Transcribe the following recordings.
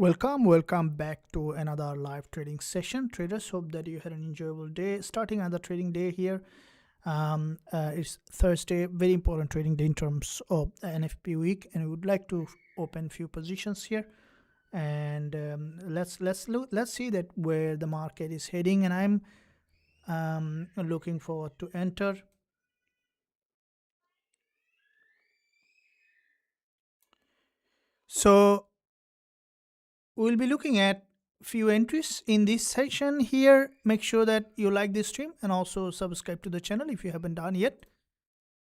Welcome back to another live trading session. Traders, hope that you had an enjoyable day. Starting another trading day here. It's Thursday, very important trading day in terms of NFP week, and we would like to open few positions here. And let's see that where the market is heading, and I'm looking forward to enter. So we'll be looking at few entries in this section here. Make sure that you like this stream and also subscribe to the channel if you haven't done yet.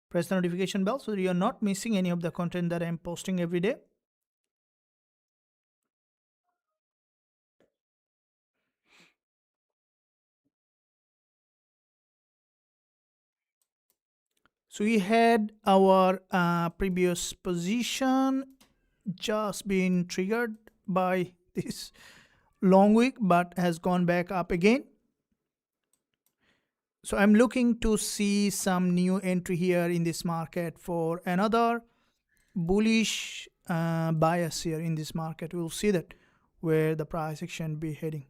Press the notification bell so that you're not missing any of the content that I'm posting every day. So we had our previous position just been triggered by this long wick, but has gone back up again. So I'm looking to see some new entry here in this market for another bullish bias here in this market. We'll see that where the price action be heading.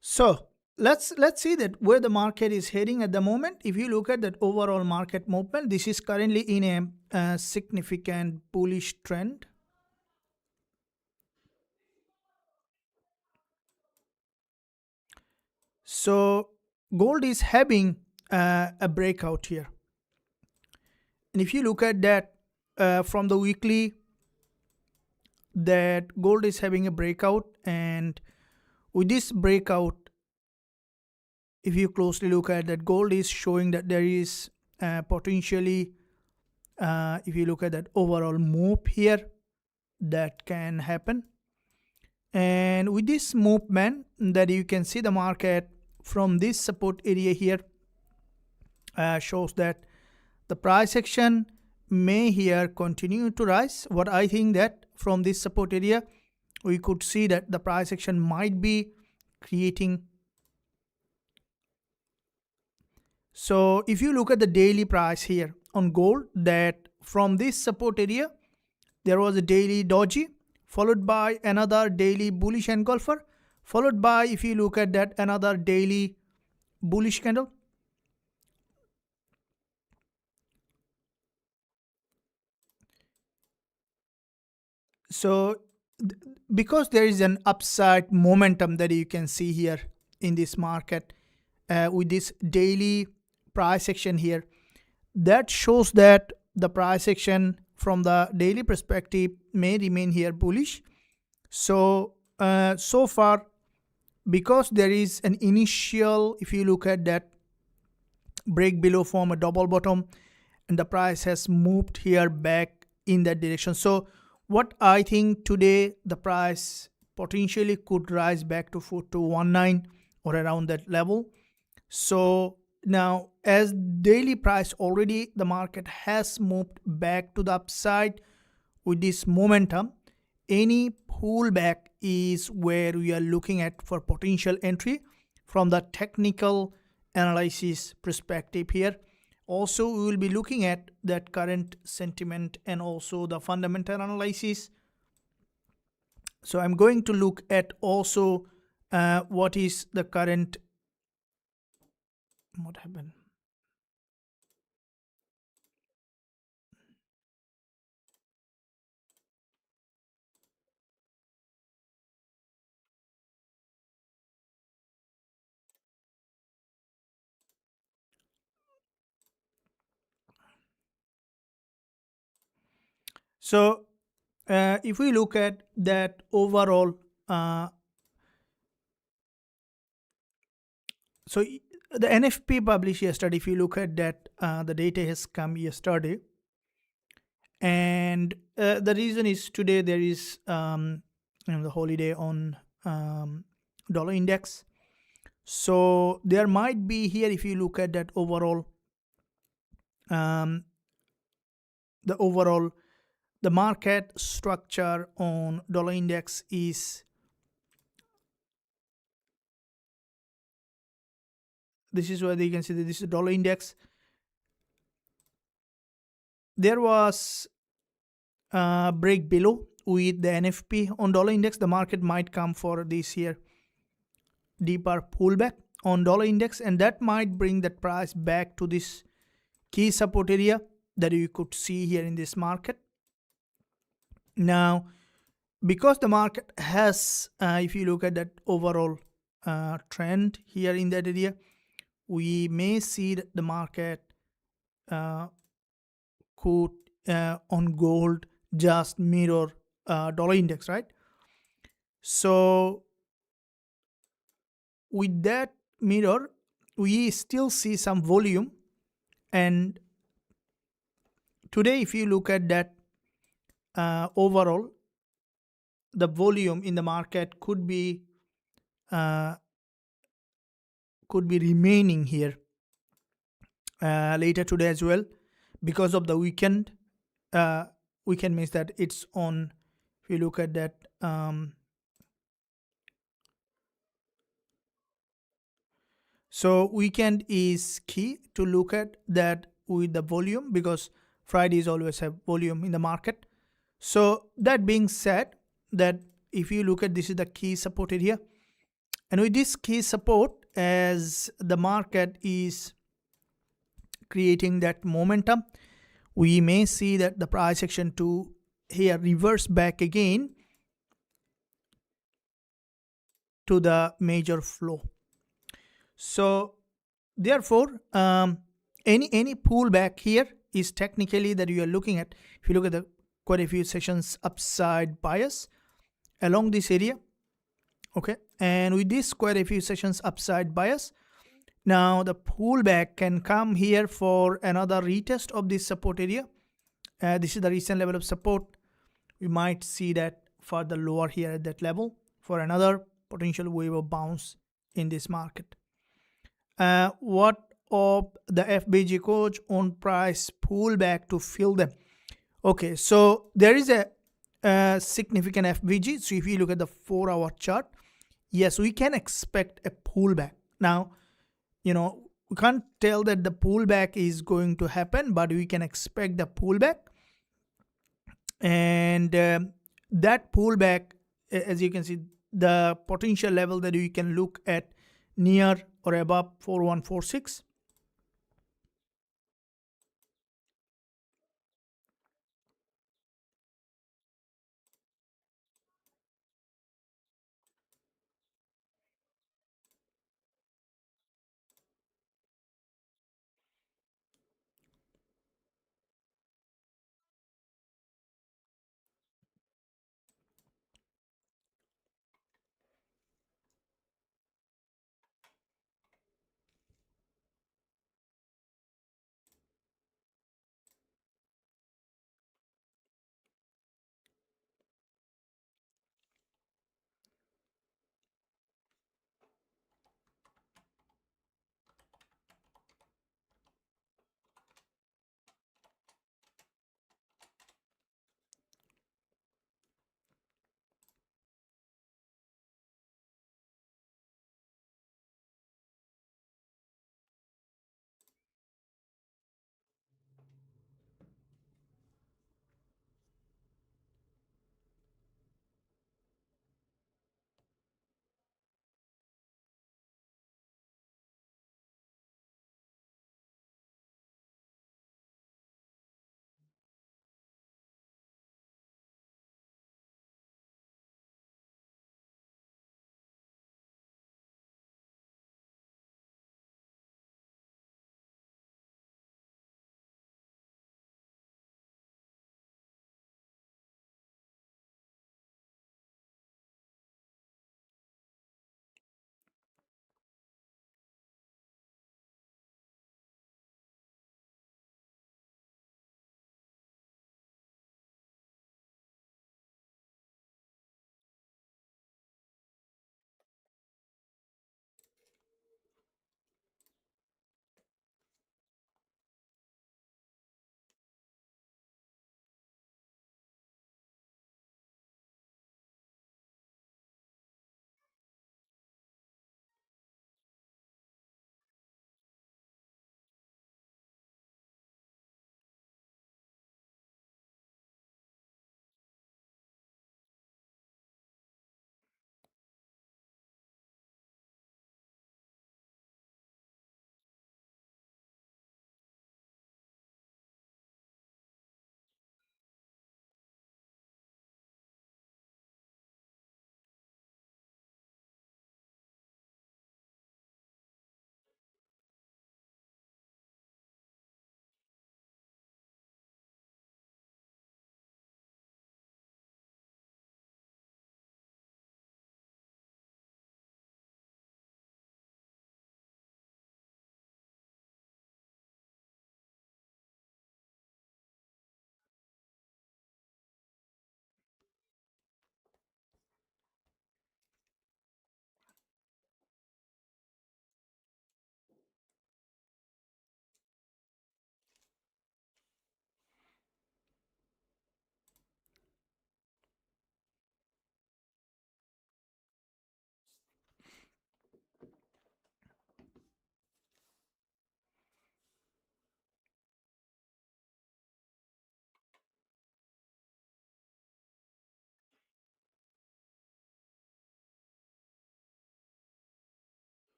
So let's see that where the market is heading at the moment. If you look at that overall market movement, this is currently in a significant bullish trend. So gold is having a breakout here, and if you look at that from the weekly, that gold is having a breakout, and with this breakout, if you closely look at that, gold is showing that there is potentially, if you look at that overall move here, that can happen. And with this movement, that you can see the market from this support area here shows that the price action may here continue to rise. What I think that from this support area, we could see that the price action might be creating. So if you look at the daily price here on gold, that from this support area, there was a daily doji, followed by another daily bullish engulfer, followed by, if you look at that, another daily bullish candle. So because there is an upside momentum that you can see here in this market with this daily price action here, that shows that the price action from the daily perspective may remain here bullish. So so far, because there is an initial, if you look at that, break below form a double bottom, and the price has moved here back in that direction. So what I think today, the price potentially could rise back to 4219 or around that level. So now, as daily price already, the market has moved back to the upside with this momentum. Any pullback is where we are looking at for potential entry from the technical analysis perspective here. Also, we will be looking at that current sentiment and also the fundamental analysis. So I'm going to look at also what is the current, what happened? So if we look at that overall, so the NFP published yesterday, if you look at that, the data has come yesterday. And the reason is today there is the holiday on dollar index. So there might be here, if you look at that, the overall the market structure on dollar index is, this is where you can see that this is dollar index. There was a break below with the NFP on dollar index. The market might come for this here deeper pullback on dollar index, and that might bring that price back to this key support area that you could see here in this market. Now, because the market has, if you look at that overall trend here in that area, we may see that the market could on gold just mirror dollar index, right? So with that mirror, we still see some volume, and today if you look at that overall, the volume in the market uh, could be remaining here later today as well, because of the weekend. Weekend means that it's on, if you look at that, so weekend is key to look at that with the volume, because Fridays always have volume in the market. So that being said, that if you look at, this is the key support area, and with this key support, as the market is creating that momentum, we may see that the price action to here reverse back again to the major flow. So therefore, any pullback here is technically that you are looking at, if you look at the quite a few sessions upside bias along this area, okay, and with this quite a few sessions upside bias, now the pullback can come here for another retest of this support area. This is the recent level of support. We might see that further lower here at that level for another potential wave of bounce in this market. What of the FBG coach on price pullback to fill them? Okay, so there is a significant FBG. So if you look at the 4-hour chart, yes, we can expect a pullback. Now, we can't tell that the pullback is going to happen, but we can expect the pullback. And that pullback, as you can see, the potential level that we can look at near or above 4146.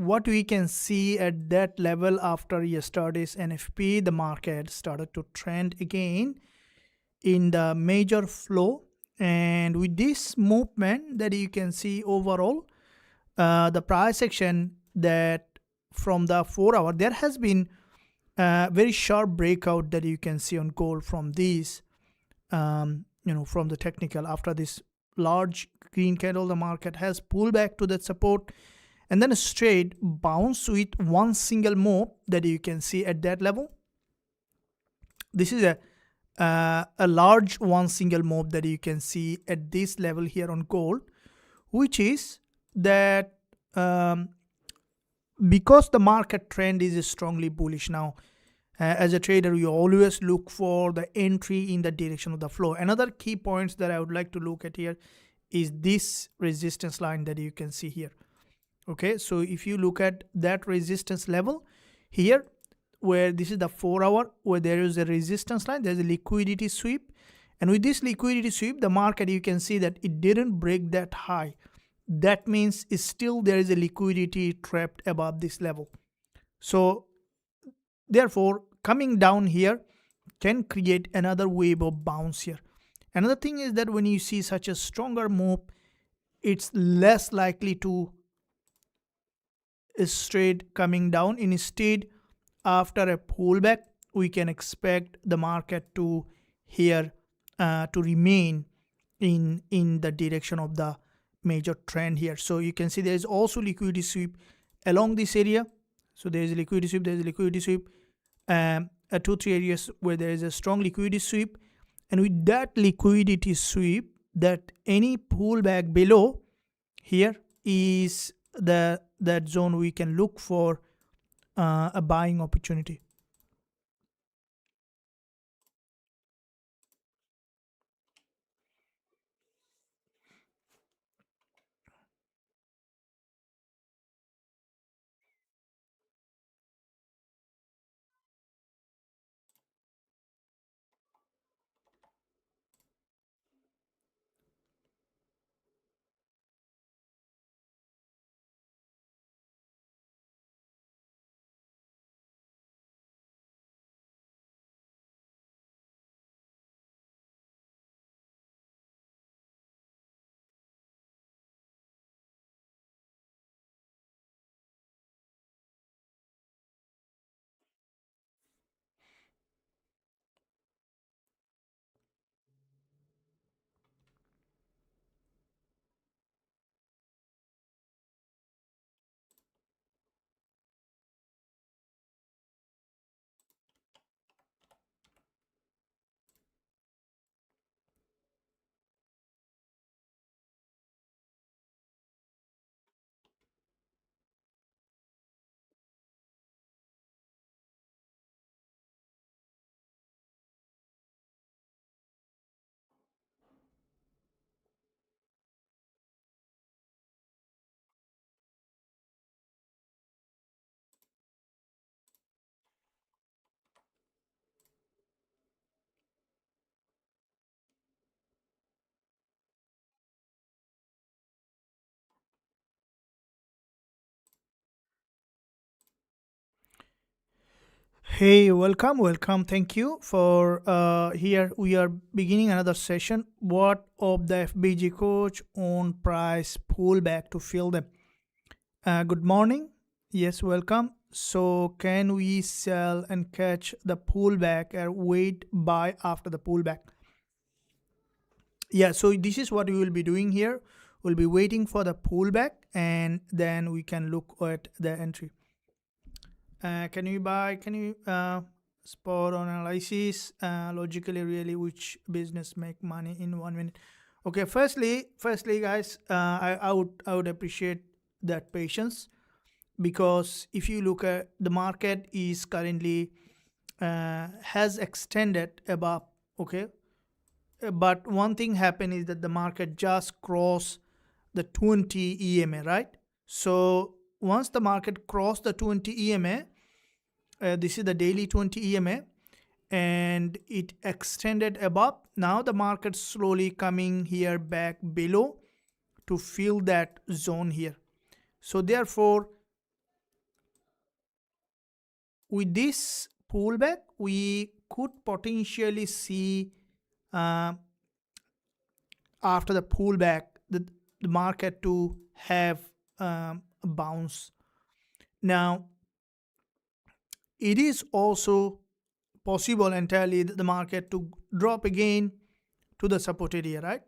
what we can see at that level after yesterday's NFP, the market started to trend again in the major flow, and with this movement that you can see overall, the price action that from the 4 hour, there has been a very sharp breakout that you can see on gold from these, from the technical. After this large green candle, the market has pulled back to that support and then a straight bounce with one single move that you can see at that level. This is a large one single move that you can see at this level here on gold, which is that because the market trend is strongly bullish now, as a trader, you always look for the entry in the direction of the flow. Another key points that I would like to look at here is this resistance line that you can see here. Okay, so if you look at that resistance level here, where this is the 4 hour, where there is a resistance line, there's a liquidity sweep, and with this liquidity sweep, the market, you can see that it didn't break that high. That means still there is a liquidity trapped above this level. So therefore, coming down here can create another wave of bounce here. Another thing is that when you see such a stronger move, it's less likely to straight coming down. Instead, after a pullback, we can expect the market to here to remain in the direction of the major trend here. So you can see there is also liquidity sweep along this area. So there is a liquidity sweep, there is a liquidity sweep, 2-3 areas where there is a strong liquidity sweep, and with that liquidity sweep, that any pullback below here is that zone we can look for a buying opportunity. Hey, welcome. Thank you for here. We are beginning another session. What of the FBG coach on price pullback to fill them? Good morning. Yes, welcome. So can we sell and catch the pullback or wait buy after the pullback? Yeah, so this is what we will be doing here. We'll be waiting for the pullback and then we can look at the entry. Can you spot on analysis logically really which business make money in 1 minute? Okay, firstly guys, I would appreciate that patience, because if you look at the market is currently has extended above, okay, but one thing happened is that the market just crossed the 20 EMA, right? So once the market crossed the 20 EMA, this is the daily 20 EMA, and it extended above. Now the market slowly coming here back below to fill that zone here. So therefore, with this pullback, we could potentially see after the pullback the market to have a bounce. Now, it is also possible entirely the market to drop again to the support area, right?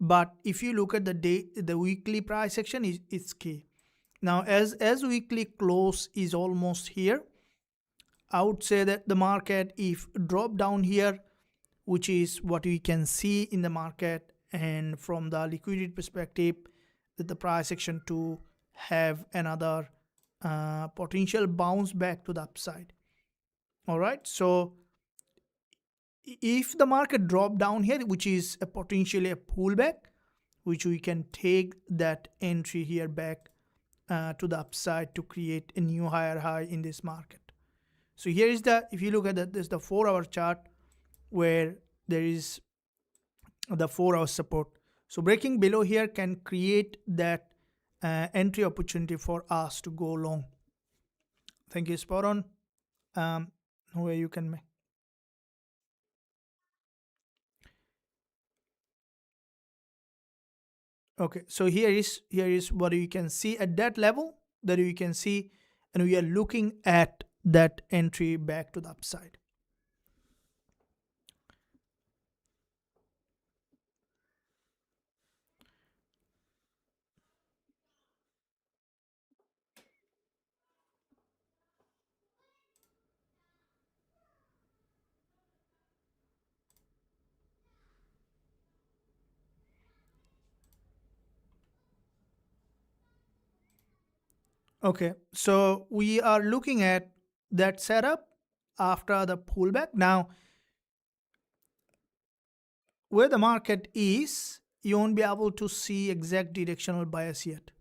But if you look at the weekly price action is key. Now, as weekly close is almost here, I would say that the market, if drop down here, which is what we can see in the market, and from the liquidity perspective, that the price action to have another potential bounce back to the upside. All right, so if the market drop down here, which is potentially a pullback, which we can take that entry here back to the upside to create a new higher high in this market. So here is the, if you look at that, this is the 4-hour chart where there is the 4-hour support. So breaking below here can create that entry opportunity for us to go long. Thank you, spot on. Where you can make. Okay, so here is what you can see at that level that you can see, and we are looking at that entry back to the upside. Okay, so we are looking at that setup after the pullback. Now, where the market is, you won't be able to see exact directional bias yet.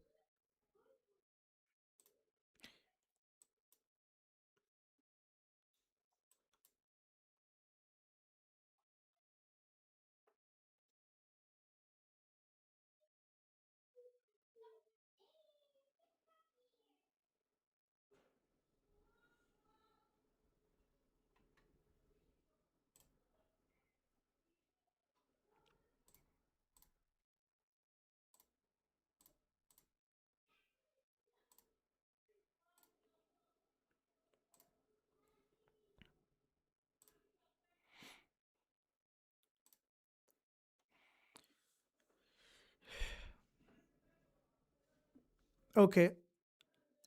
Okay,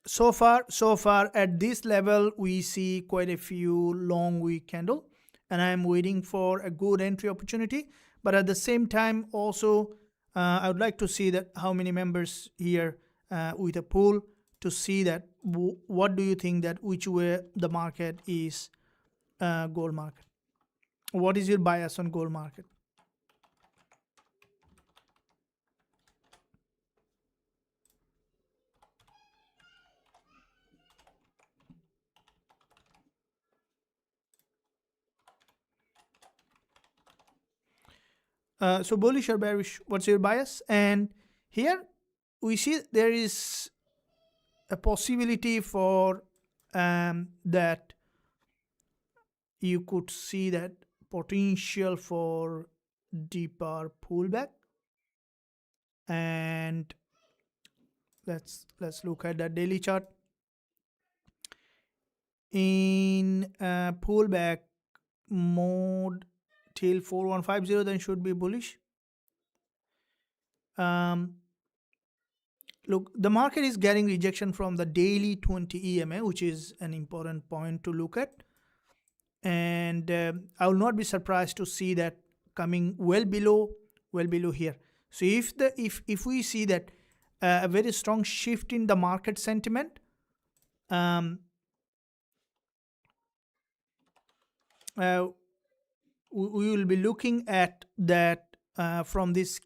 so far at this level we see quite a few long week candle, and I am waiting for a good entry opportunity. But at the same time also, I would like to see that how many members here with a pool to see that what do you think that which way the market is, gold market. What is your bias on gold market? So bullish or bearish, what's your bias? And here we see there is a possibility for that you could see that potential for deeper pullback. And let's look at the daily chart. In pullback mode till 4150, then should be bullish. Look, the market is getting rejection from the daily 20 EMA, which is an important point to look at. And I will not be surprised to see that coming well below here. So if we see that a very strong shift in the market sentiment, we will be looking at that from this.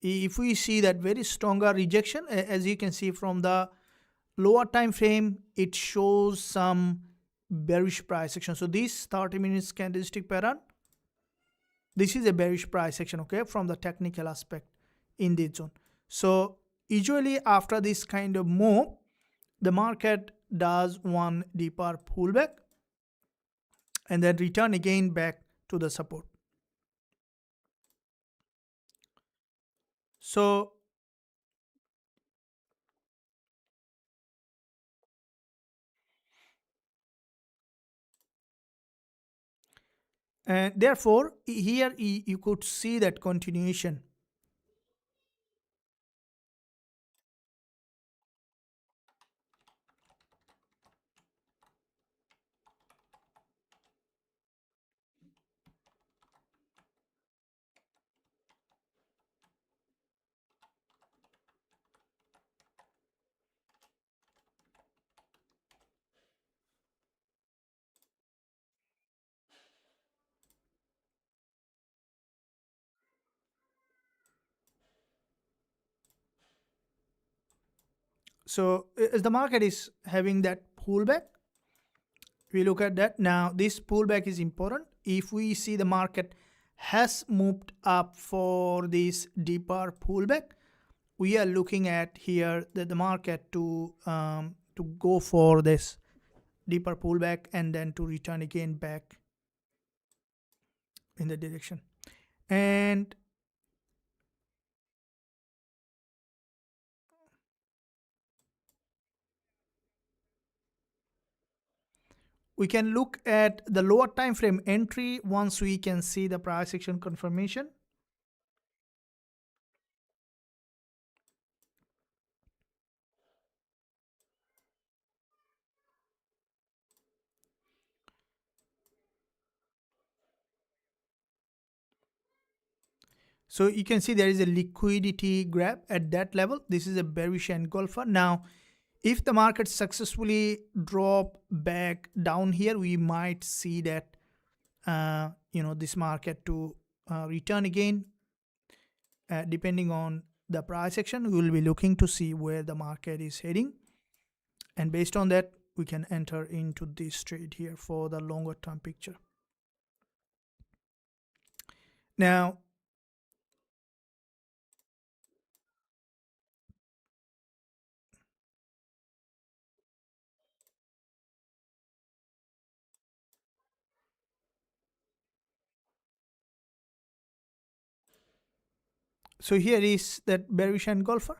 If we see that very stronger rejection, as you can see from the lower time frame, it shows some bearish price action. So this 30 minutes candlestick pattern, this is a bearish price action, okay, from the technical aspect in this zone. So usually after this kind of move, the market does one deeper pullback and then return again back to the support. So and therefore here you could see that continuation. So as the market is having that pullback, we look at that. Now this pullback is important. If we see the market has moved up for this deeper pullback, we are looking at here that the market to go for this deeper pullback and then to return again back in the direction. And we can look at the lower time frame entry once we can see the price action confirmation. So you can see there is a liquidity grab at that level. This is a bearish engulfer. Now, if the market successfully drop back down here, we might see that this market to return again. Depending on the price action, we will be looking to see where the market is heading, and based on that, we can enter into this trade here for the longer term picture. Now, so here is that bearish engulfer.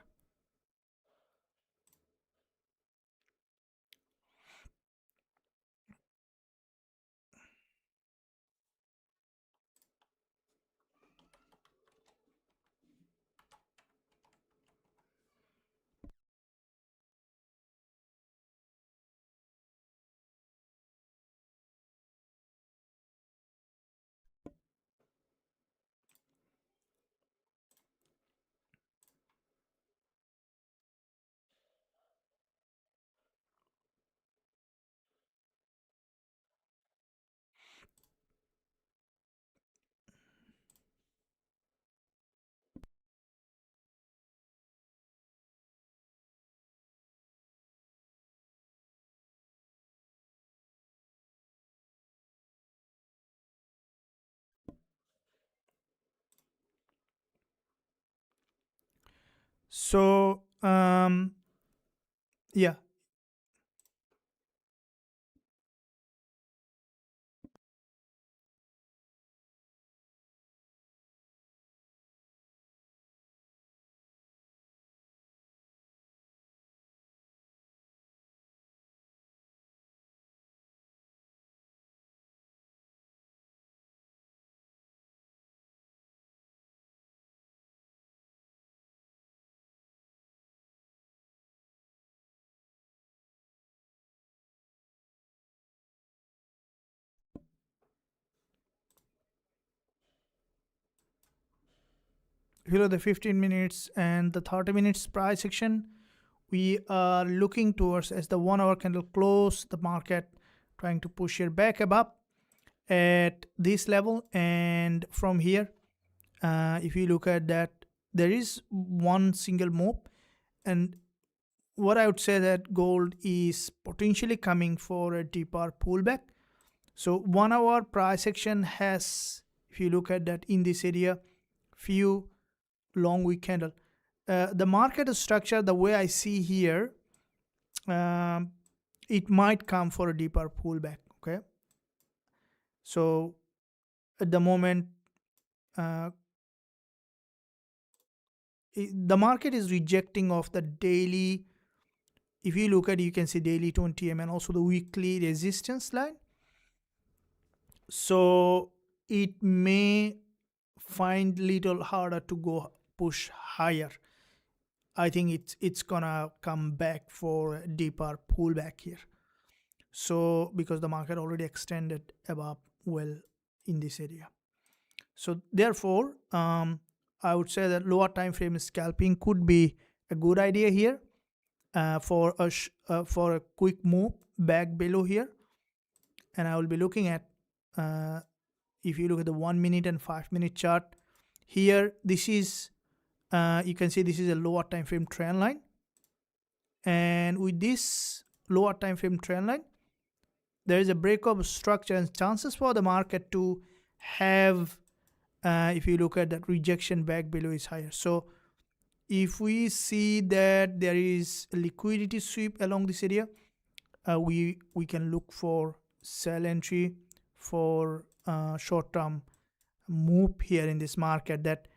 So yeah, here are the 15 minutes and the 30 minutes price action. We are looking towards, as the 1 hour candle close, the market trying to push it back above at this level, and from here if you look at that, there is one single move, and what I would say that gold is potentially coming for a deeper pullback. So 1 hour price action has, if you look at that in this area, few long wick candle. The market structure, the way I see here, it might come for a deeper pullback. Okay, so at the moment, uh, the market is rejecting of the daily. If you look at it, you can see daily 20 and also the weekly resistance line. So it may find little harder to go push higher. I think it's gonna come back for a deeper pullback here. So because the market already extended above well in this area. So therefore, I would say that lower time frame scalping could be a good idea here for a quick move back below here. And I will be looking at if you look at the 1 minute and 5 minute chart here, this is you can see this is a lower time frame trend line, and with this lower time frame trend line, there is a break of structure and chances for the market to have if you look at that rejection back below is higher. So if we see that there is a liquidity sweep along this area, we can look for sell entry for short-term move here in this market. That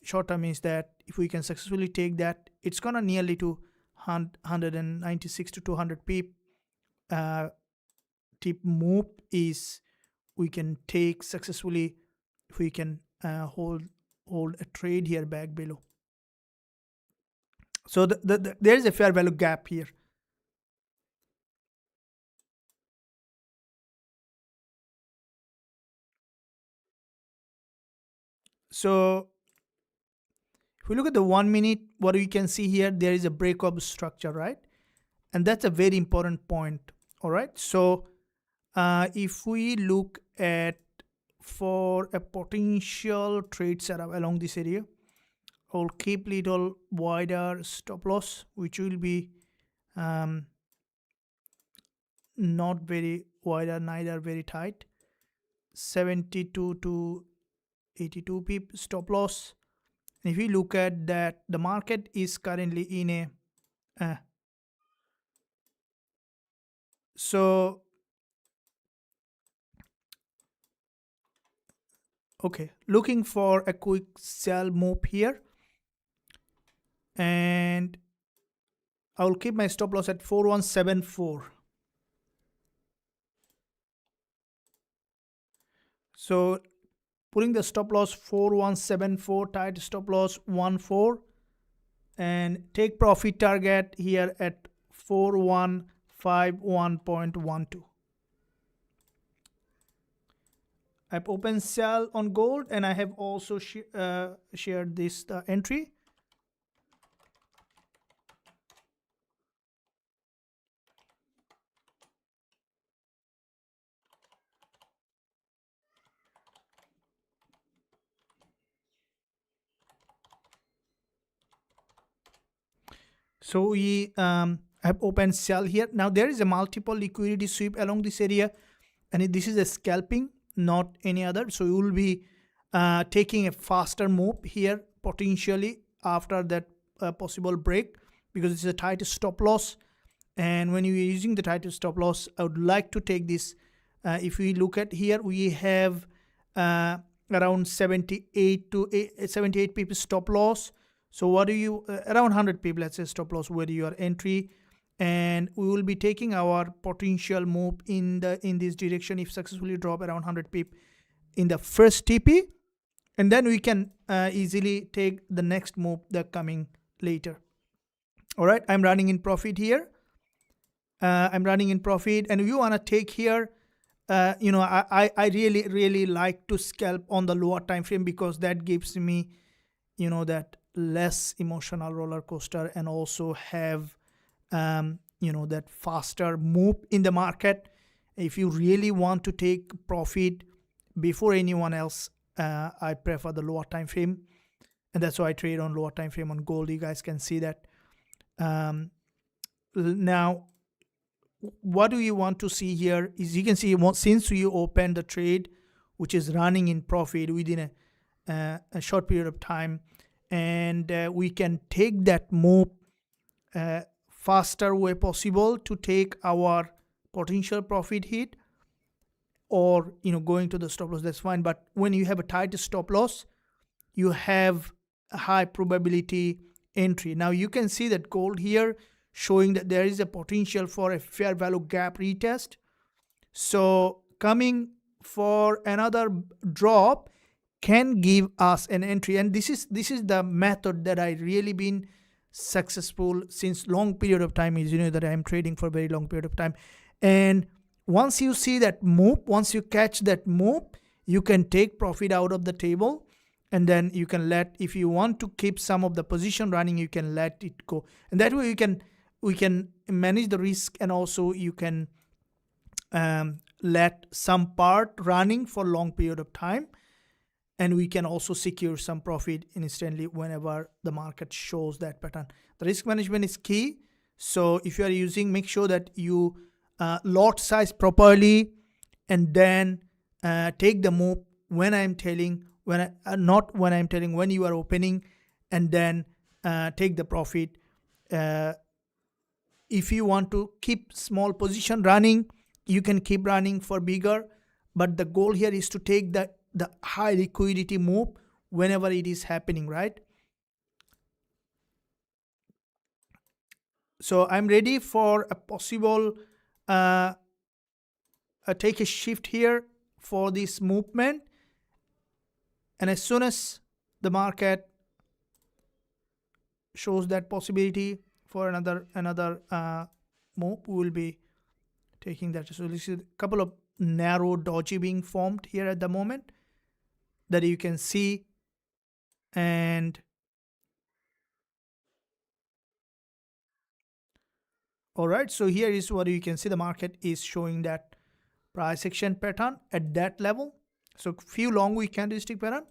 short-term is that if we can successfully take that, it's gonna nearly to 196 to 200 pip tip move is we can take successfully if we can hold a trade here back below. So there is a fair value gap here. So if we look at the 1 minute, what we can see here, there is a break of structure, right? And that's a very important point. All right. So if we look at for a potential trade setup along this area, I'll keep little wider stop loss, which will be not very wider, neither very tight. 72 to 82 pip stop loss. And if we look at that, the market is currently in a so okay, looking for a quick sell move here, and I will keep my stop loss at 4174. So putting the stop loss 4174, tight stop loss 14, and take profit target here at 4151.12. I've opened sell on gold, and I have also shared this entry. So we have opened sell here. Now there is a multiple liquidity sweep along this area, and this is a scalping, not any other. So you will be taking a faster move here potentially after that possible break, because it's a tight stop loss. And when you are using the tight stop loss, I would like to take this. If we look at here, we have around 78 to 78 pip stop loss. So what do you around 100 pip, let's say, stop loss where your entry, and we will be taking our potential move in this direction if successfully drop around 100 pip in the first TP, and then we can easily take the next move that coming later. All right, I'm running in profit here. I'm running in profit, and if you want to take here, I really like to scalp on the lower time frame, because that gives me that less emotional roller coaster, and also have that faster move in the market. If you really want to take profit before anyone else, I prefer the lower time frame, and that's why I trade on lower time frame on gold. You guys can see that. Now what do you want to see here is, you can see since you open the trade which is running in profit within a short period of time, and we can take that move faster way possible to take our potential profit hit, or going to the stop loss, that's fine. But when you have a tight stop loss, you have a high probability entry. Now you can see that gold here showing that there is a potential for a fair value gap retest. So coming for another drop can give us an entry, and this is the method that I really been successful since long period of time. Is that I am trading for a very long period of time. And once you see that move, once you catch that move, you can take profit out of the table, and then you can if you want to keep some of the position running, you can let it go, and that way we can manage the risk, and also you can let some part running for long period of time, and we can also secure some profit instantly whenever the market shows that pattern. The risk management is key. So if you are using, make sure that you lot size properly, and then take the move when I'm telling, not when I'm telling, when you are opening, and then take the profit. If you want to keep small position running, you can keep running for bigger, but the goal here is to take the high liquidity move whenever it is happening, right? So I'm ready for a possible take a shift here for this movement, and as soon as the market shows that possibility for another move, we will be taking that. So this is a couple of narrow doji being formed here at the moment that you can see, and all right, so here is what you can see. The market is showing that price action pattern at that level. So few long week candlestick pattern.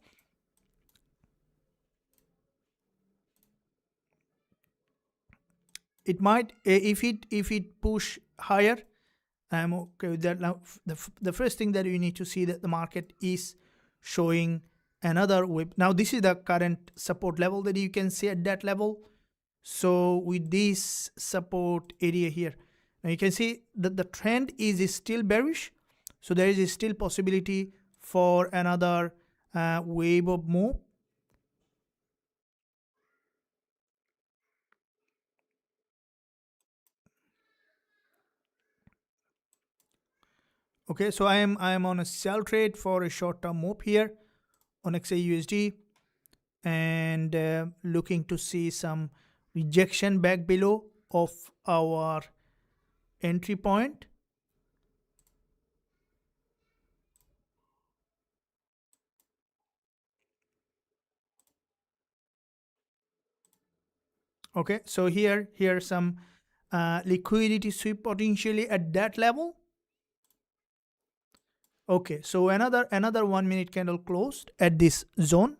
It might, if it push higher, I'm okay with that. Now the first thing that you need to see, that the market is showing another whip. Now this is the current support level that you can see at that level. So with this support area here, now you can see that the trend is still bearish. So there is still possibility for another wave of move. Okay, so I am on a sell trade for a short-term move here on XAUUSD, and looking to see some rejection back below of our entry point. Okay, so here some liquidity sweep potentially at that level. Okay, so another 1 minute candle closed at this zone.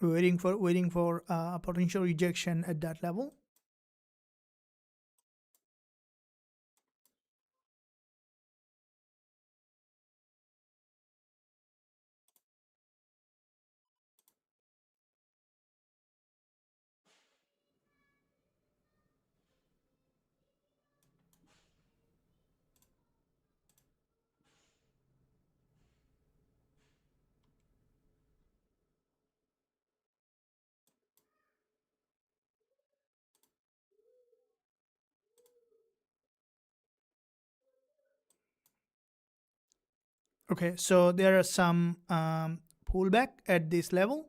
Waiting for potential rejection at that level. Okay, so there are some pullback at this level.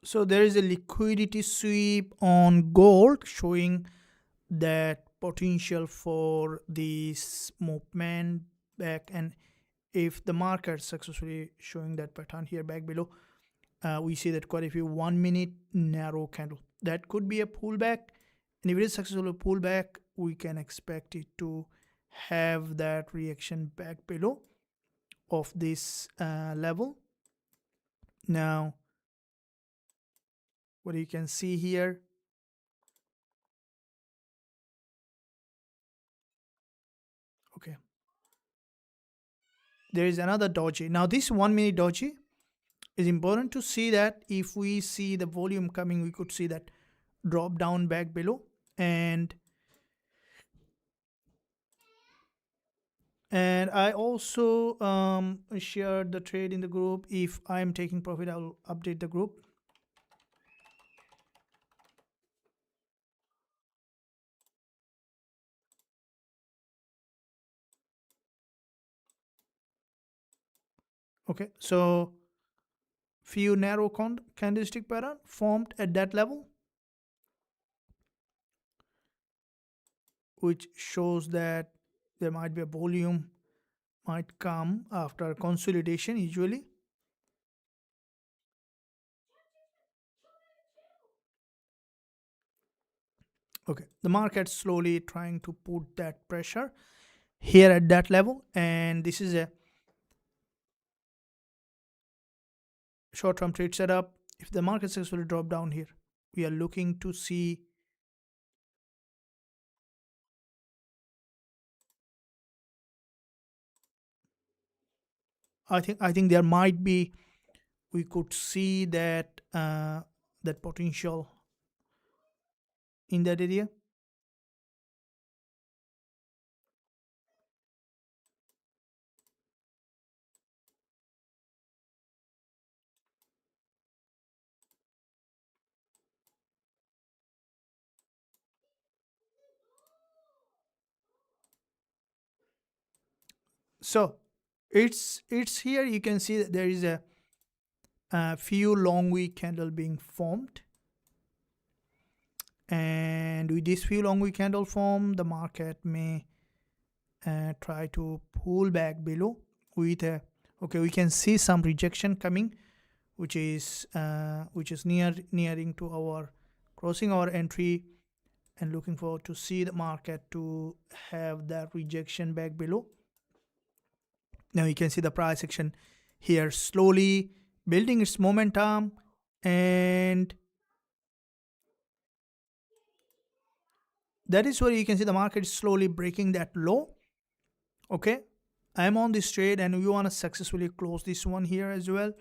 So there is a liquidity sweep on gold showing that potential for this movement back, and if the market successfully showing that pattern here back below, we see that quite a few 1 minute narrow candle that could be a pullback, and if it is successful pullback, we can expect it to have that reaction back below of this level. Now what you can see here, okay, there is another doji. Now this 1 minute doji is important to see that if we see the volume coming, we could see that drop down back below, and I also shared the trade in the group. If I'm taking profit, I'll update the group. Okay, so few narrow candlestick pattern formed at that level, which shows that there might be a volume might come after consolidation usually. Okay, the market slowly trying to put that pressure here at that level, and this is a short-term trade setup. If the market successfully drop down here, we are looking to see, I think there might be, we could see that that potential in that area. So it's here. You can see that there is a few long week candle being formed, and with this few long week candle form, the market may try to pull back below with a, okay, we can see some rejection coming, which is nearing to our crossing our entry, and looking forward to see the market to have that rejection back below. Now you can see the price action here slowly building its momentum, and that is where you can see the market is slowly breaking that low. Okay, I'm on this trade and we want to successfully close this one here as well.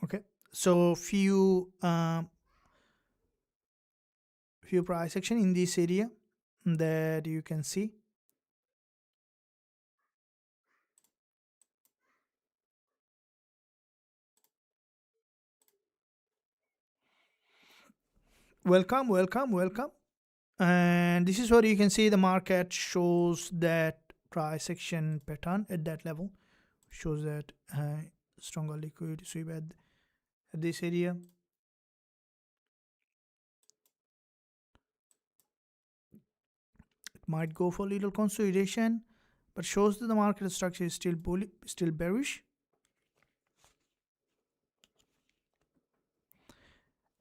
Okay, so few price action in this area that you can see. Welcome, welcome, welcome. And this is where you can see the market shows that price action pattern at that level, shows that stronger liquidity sweep at this area. It might go for little consolidation, but shows that the market structure is still bullish, still bearish.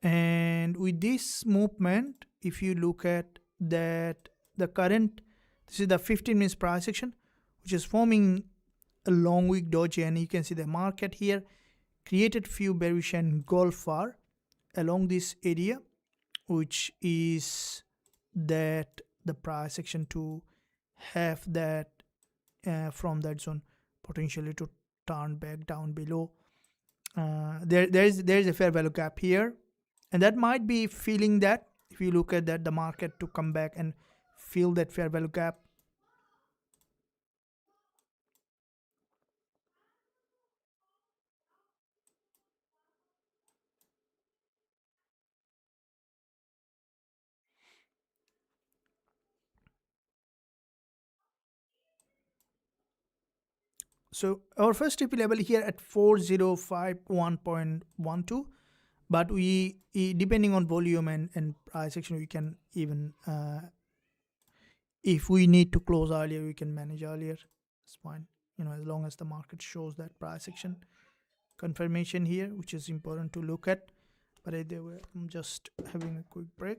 And with this movement, if you look at that, the current, this is the 15 minutes price action, which is forming a long week doji, and you can see the market here created few bearish and golfer along this area, which is that the price action to have that from that zone potentially to turn back down below There's a fair value gap here, and that might be feeling that if you look at that the market to come back and feel that fair value gap. So our first TP level here at 4051.12, but depending on volume and price action, we can even if we need to close earlier, we can manage earlier. It's fine, as long as the market shows that price action confirmation here, which is important to look at. But either way, I'm just having a quick break.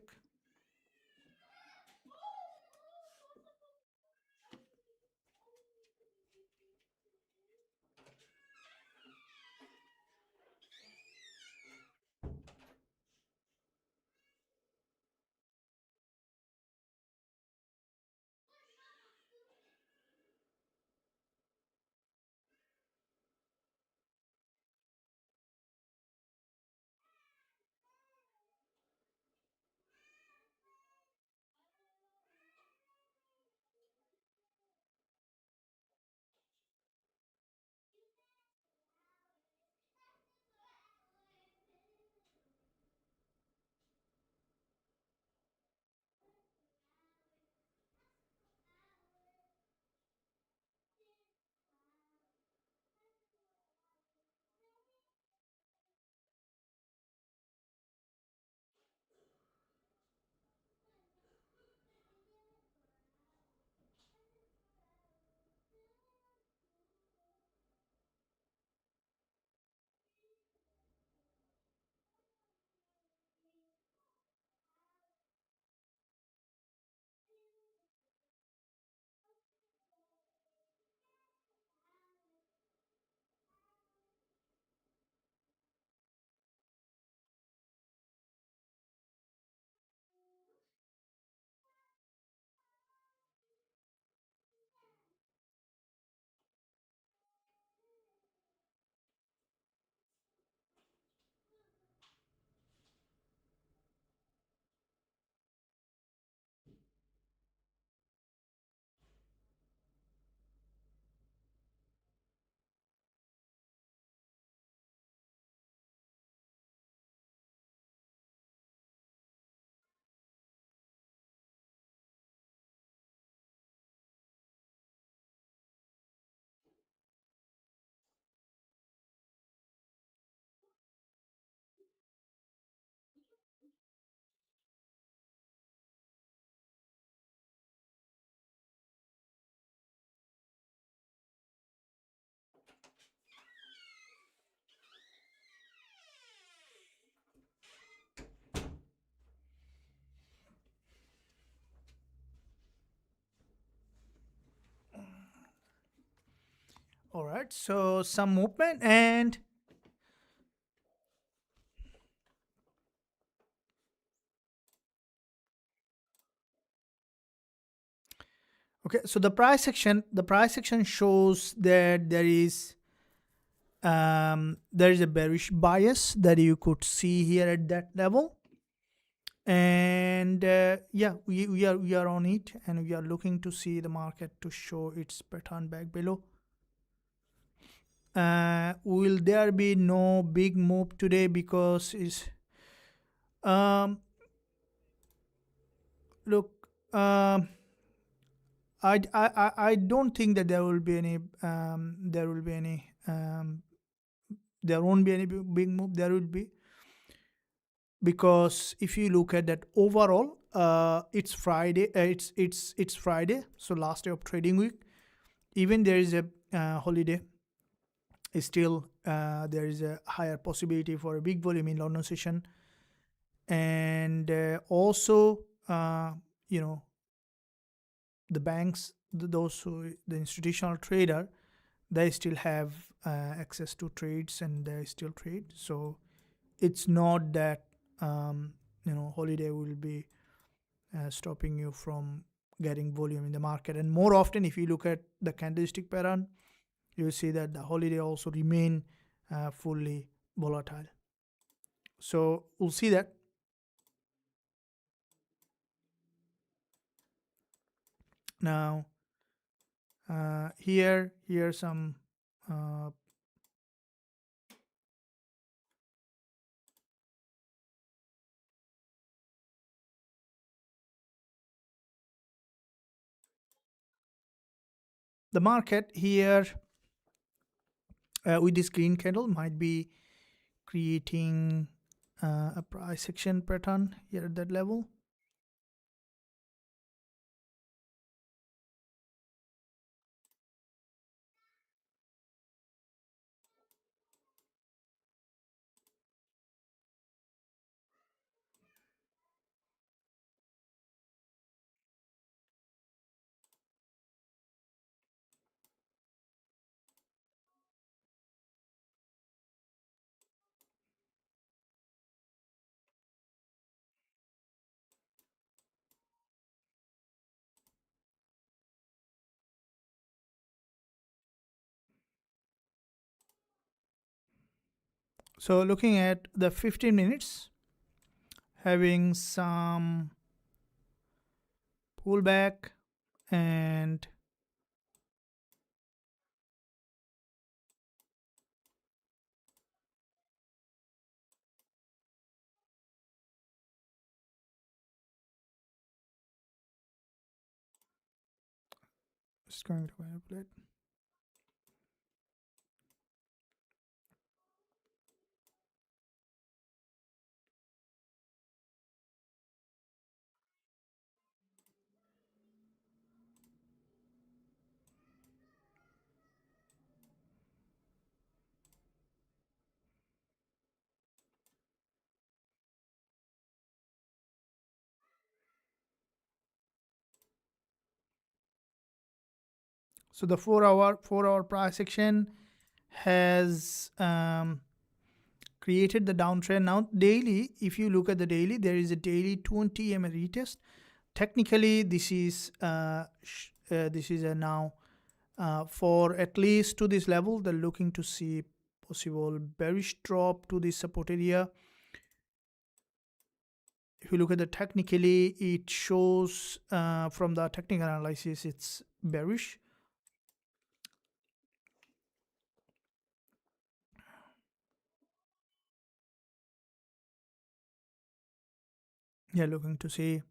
All right, so some movement and okay, so the price section shows that there is a bearish bias that you could see here at that level, and yeah, we are on it, and we are looking to see the market to show its pattern back below. Will there be no big move today because is look I don't think that there won't be any big move. There will be, because if you look at that overall, it's Friday. It's Friday, so last day of trading week. Even there is a holiday, still there is a higher possibility for a big volume in London session, and also you know the banks, those who the institutional trader, they still have access to trades and they still trade. So it's not that holiday will be stopping you from getting volume in the market. And more often, if you look at the candlestick pattern, you will see that the holiday also remain fully volatile. So we'll see that. Now here some uh, the market here with this green candle might be creating a price action pattern here at that level. So looking at the 15 minutes, having some pullback and just going to manipulate. So the 4 hour price action has created the downtrend. Now daily, if you look at the daily, there is a daily 20 EMA retest. Technically, this is a now for at least to this level. They're looking to see possible bearish drop to this support area. If you look at the technically, it shows from the technical analysis it's bearish. You're looking to see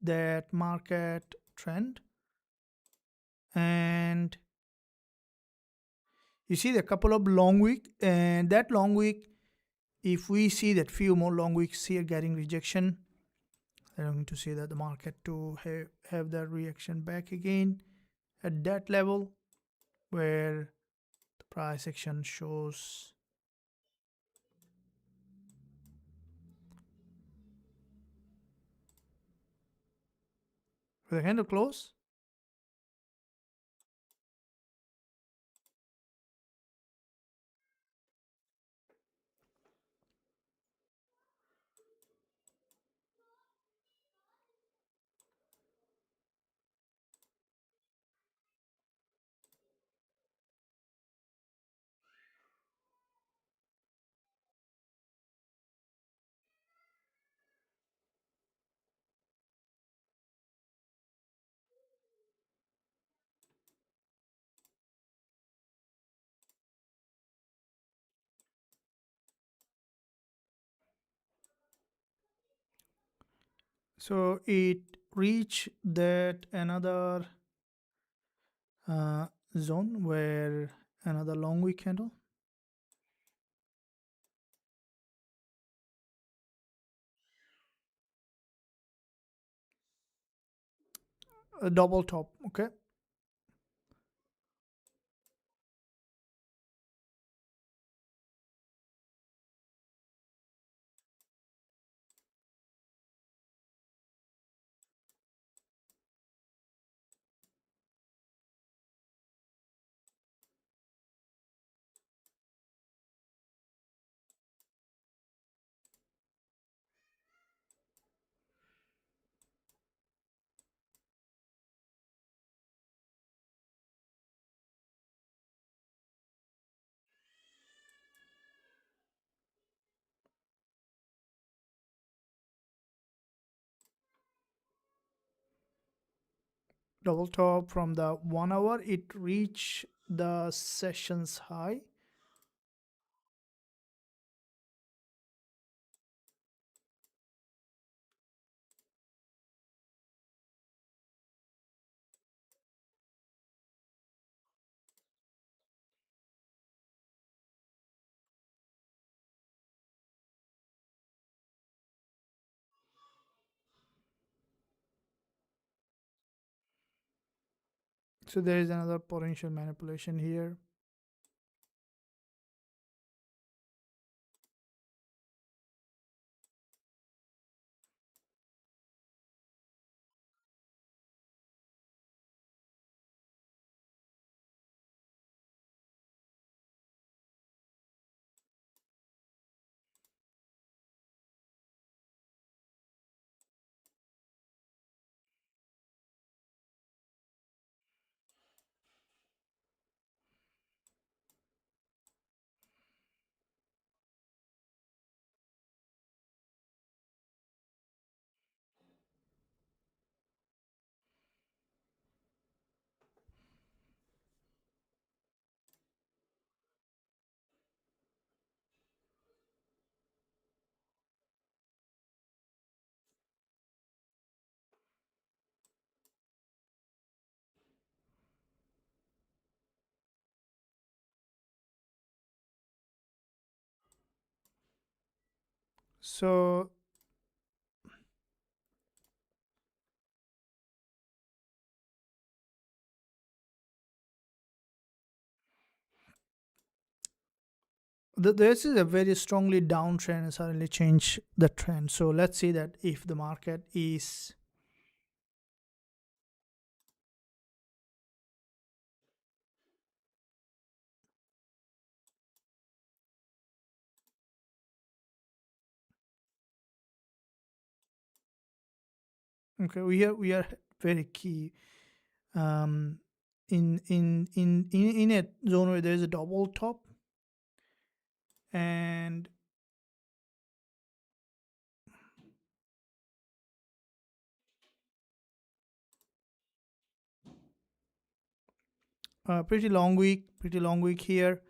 that market trend, and you see the couple of long week, and that long week, if we see that few more long weeks here getting rejection, I'm going to see that the market to have that reaction back again at that level where the price action shows with a candle close. So it reached that another uh, zone where another long week candle, a double top. Okay, double top from the 1 hour, it reached the session's high. So there is another potential manipulation here. So this is a very strongly downtrend and suddenly change the trend. So let's see that if the market is okay. We are very key um, in a zone where there is a double top, and pretty long week here.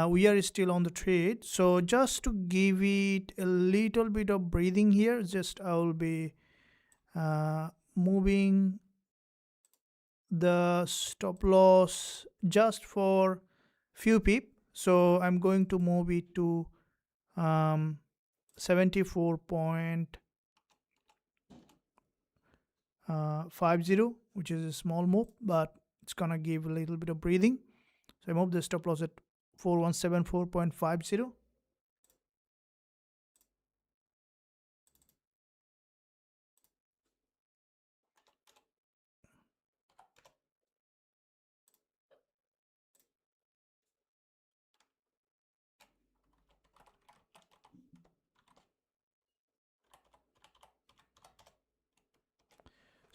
We are still on the trade, so just to give it a little bit of breathing here, just I will be moving the stop loss just for few pip. So I'm going to move it to 74.50, which is a small move, but it's gonna give a little bit of breathing. So I move the stop loss at 4174.50.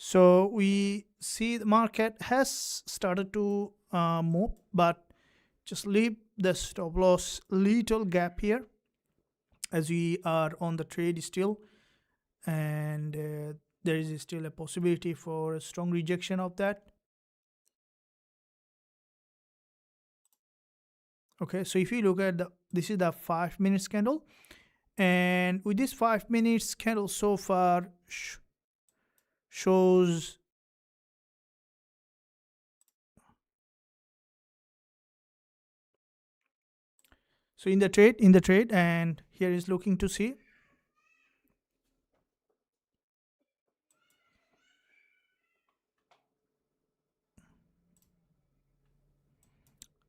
So we see the market has started to move, but just leave the stop loss little gap here as we are on the trade still, and there is still a possibility for a strong rejection of that. Okay, so if you look at this is the 5 minutes candle, and with this 5 minutes candle so far shows so in the trade, and here is looking to see.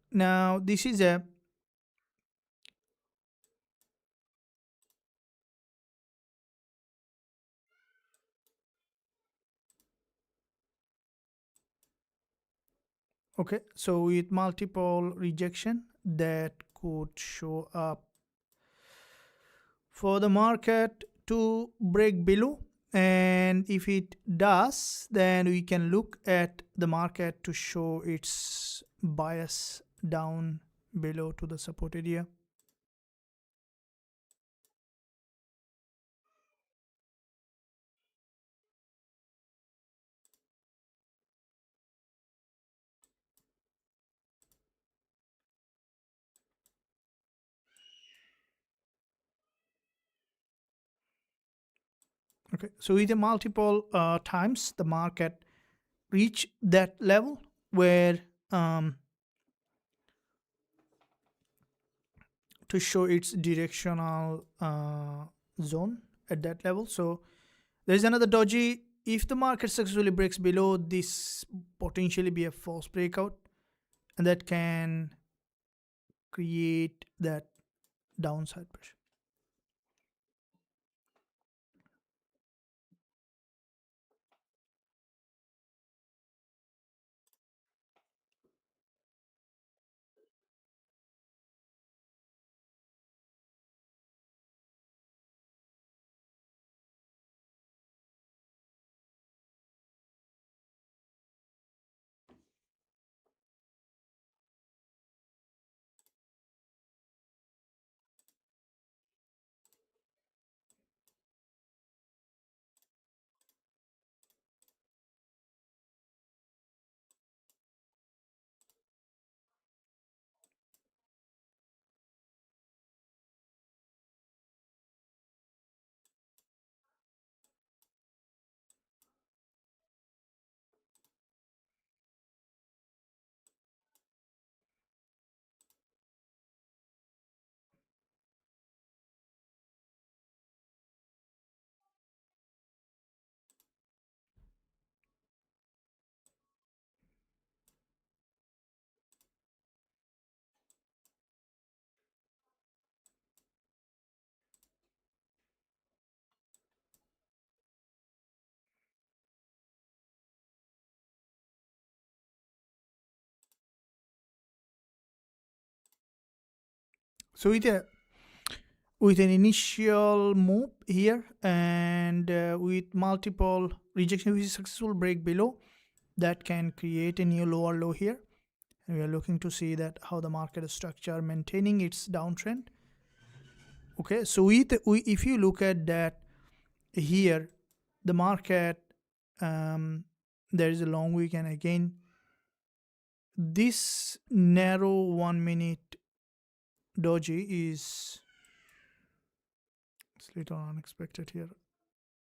Now this is a okay, so with multiple rejection that could show up for the market to break below, and if it does, then we can look at the market to show its bias down below to the support area. Okay, so with the multiple times the market reach that level where um, to show its directional zone at that level. So there's another doji. If the market successfully breaks below this, potentially be a false breakout, and that can create that downside pressure. So with an initial move here and with multiple rejection which is successful break below, that can create a new lower low here, and we are looking to see that how the market structure maintaining its downtrend. Okay, so if you look at that here, the market, there is a long week, and again this narrow 1 minute doji is it's little unexpected here.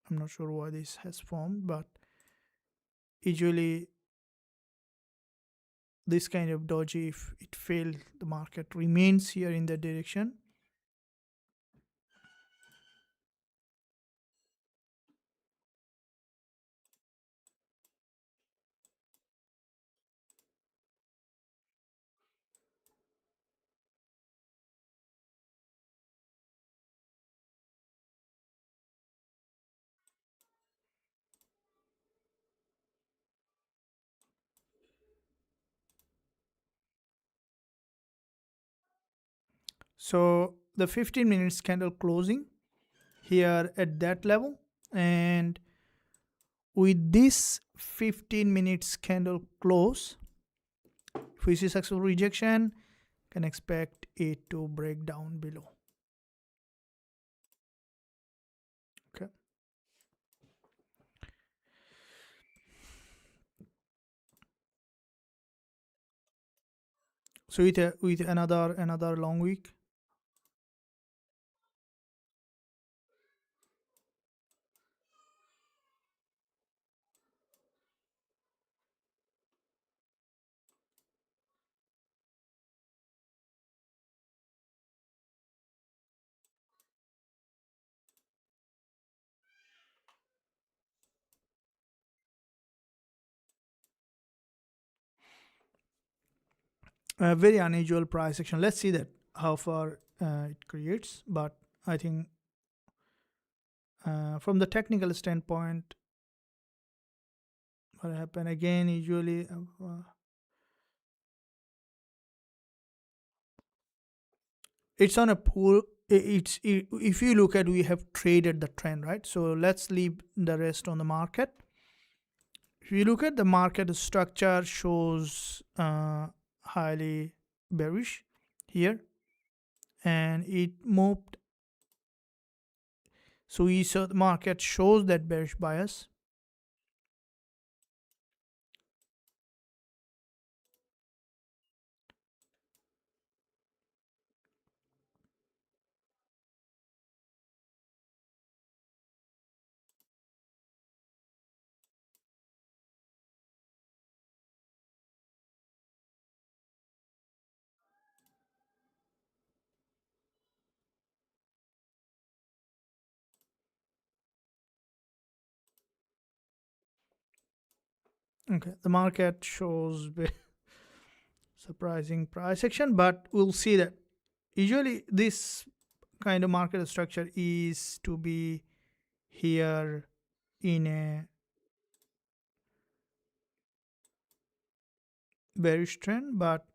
I'm not sure why this has formed, but usually this kind of doji, if it failed, the market remains here in that direction. So the 15 minutes candle closing here at that level, and with this 15 minutes candle close, if we see successful rejection, can expect it to break down below. Okay, so with another long week. A very unusual price action. Let's see that how far it creates, but I think from the technical standpoint, what happened again usually it's on a pool. If you look at, we have traded the trend, right? So let's leave the rest on the market. If you look at the market structure, shows highly bearish here, and it moved. So we saw the market shows that bearish bias. Okay, the market shows surprising price action, but we'll see that usually this kind of market structure is to be here in a bearish trend, but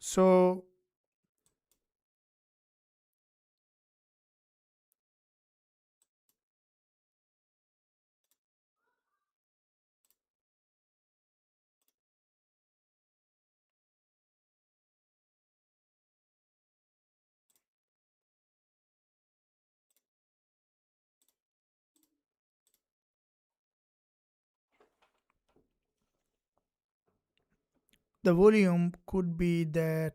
so the volume could be that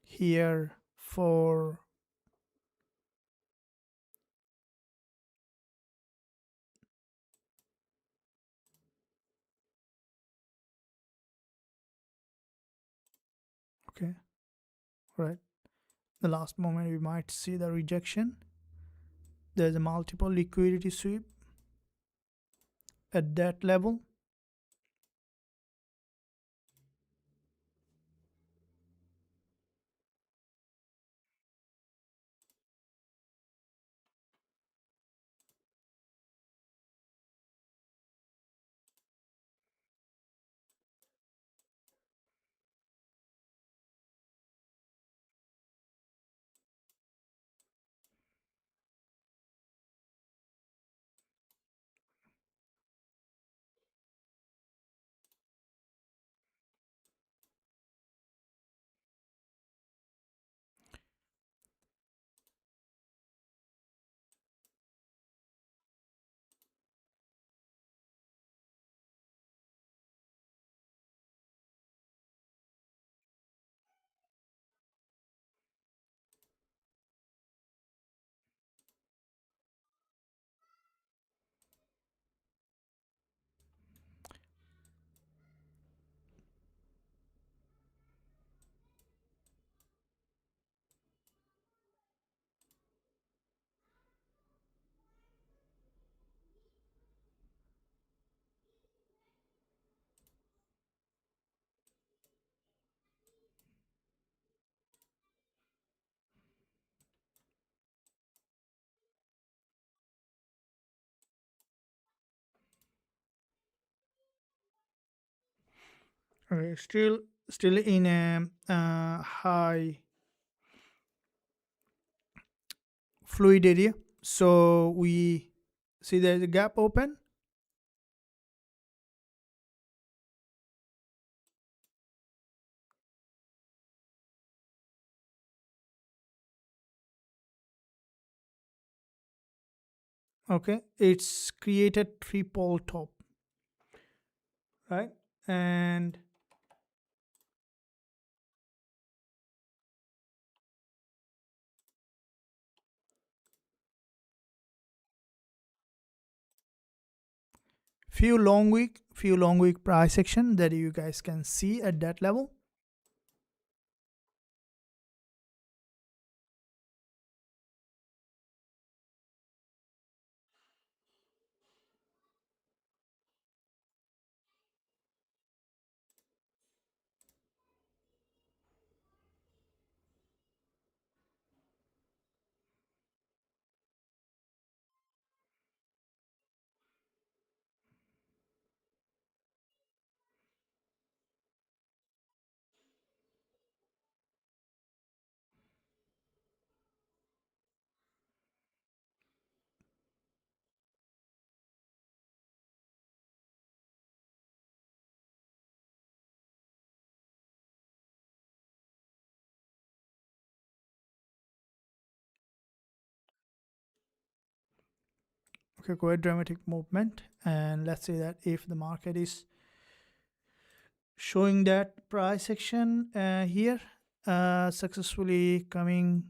here for okay, right, the last moment we might see the rejection. There's a multiple liquidity sweep at that level. Okay, still in a high fluid area. So we see there's a gap open. Okay, it's created triple top, right? And few long week price action that you guys can see at that level. Okay, quite dramatic movement. And let's say that if the market is showing that price action here, successfully coming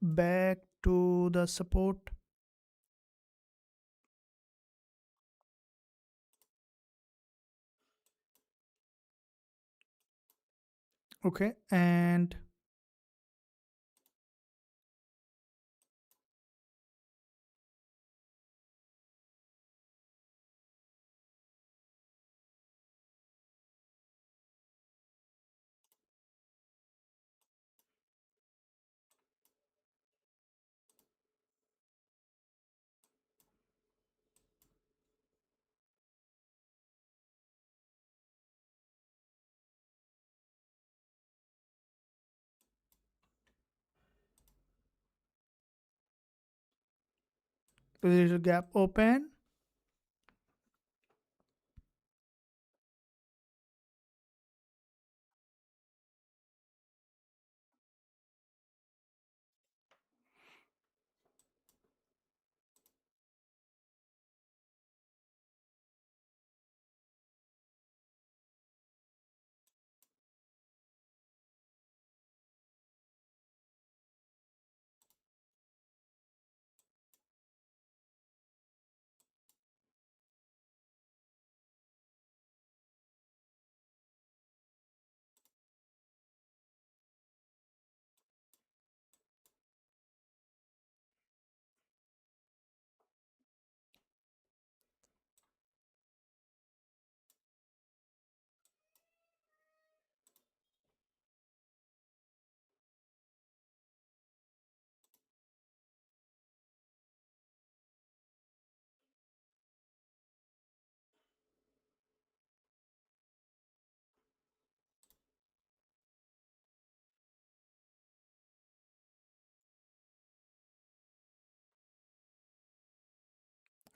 back to the support. Okay, and there is a gap open.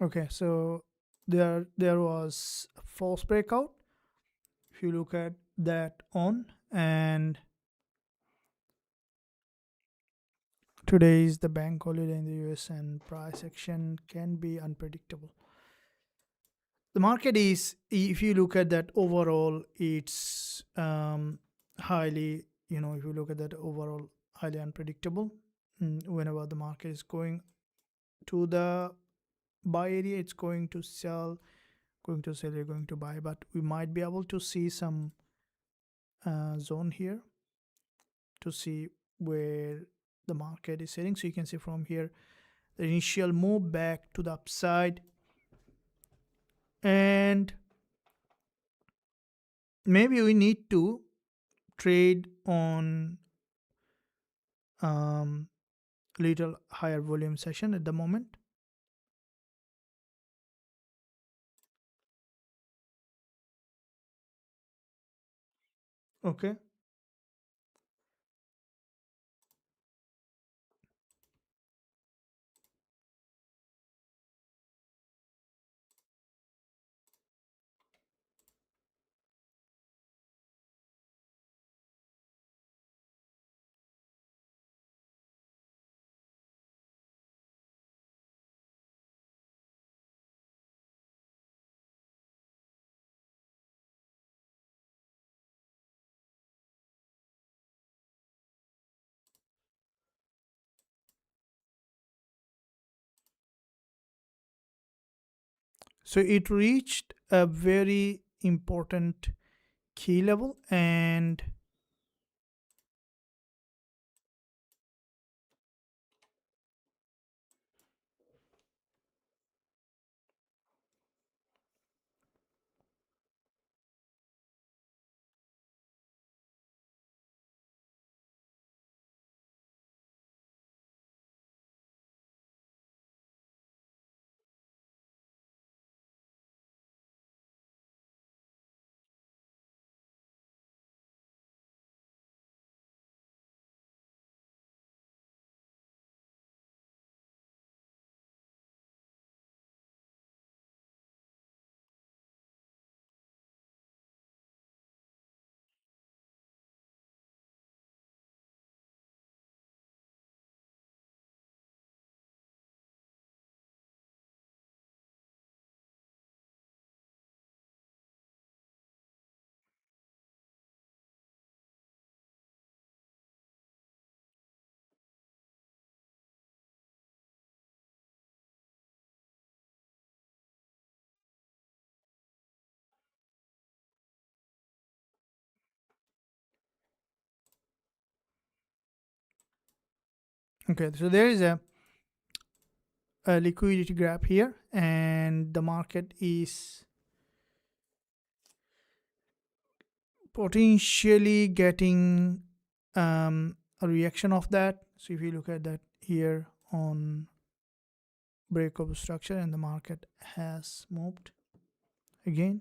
Okay, so there was a false breakout. If you look at that on, and today is the bank holiday in the US, and price action can be unpredictable. The market is, if you look at that overall, it's highly, if you look at that overall, highly unpredictable. Whenever the market is going to the buy area, it's going to sell, going to sell, you're going to buy. But we might be able to see some zone here to see where the market is heading. So you can see from here the initial move back to the upside, and maybe we need to trade on little higher volume session at the moment. Okay, so it reached a very important key level, and Okay, so there is a liquidity graph here, and the market is potentially getting a reaction of that. So if you look at that here on breakout structure, and the market has moved again.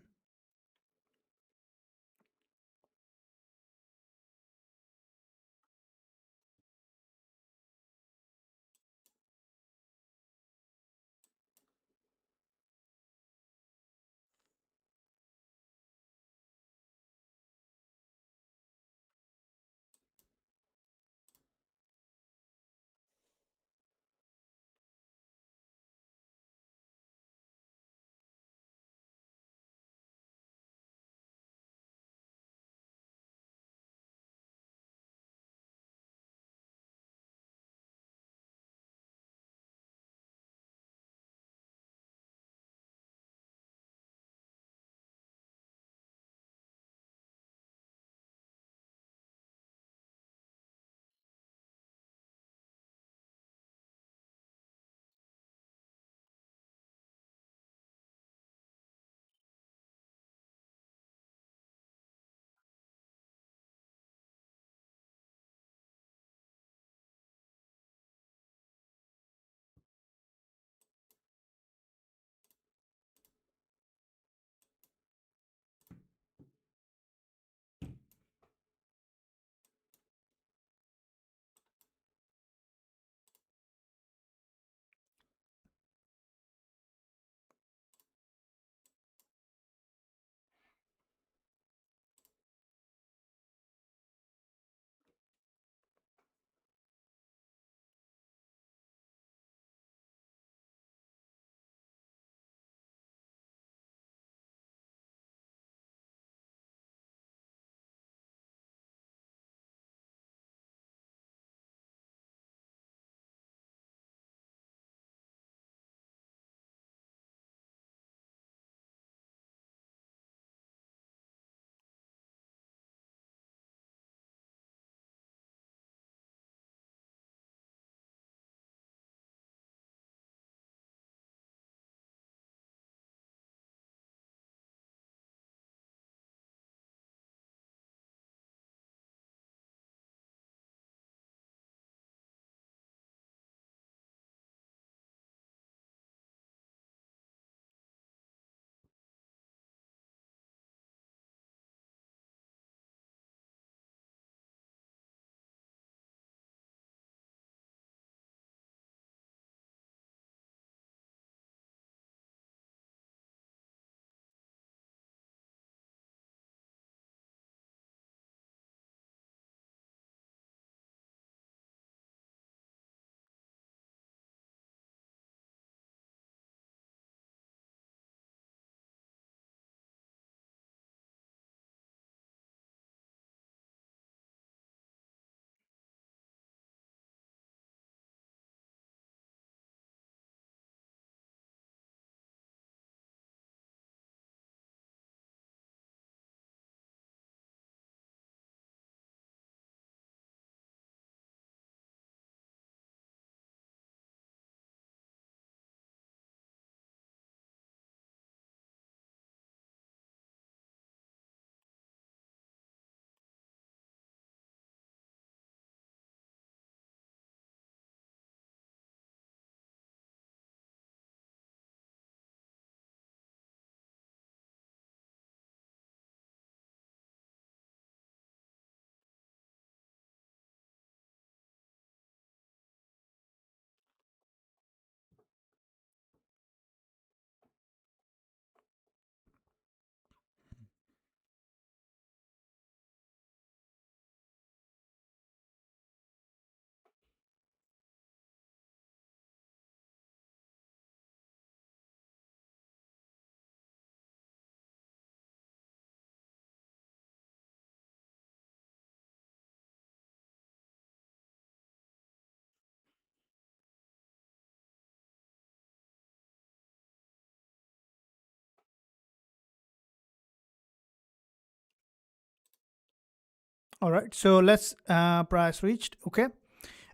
All right, so let's price reached. Okay,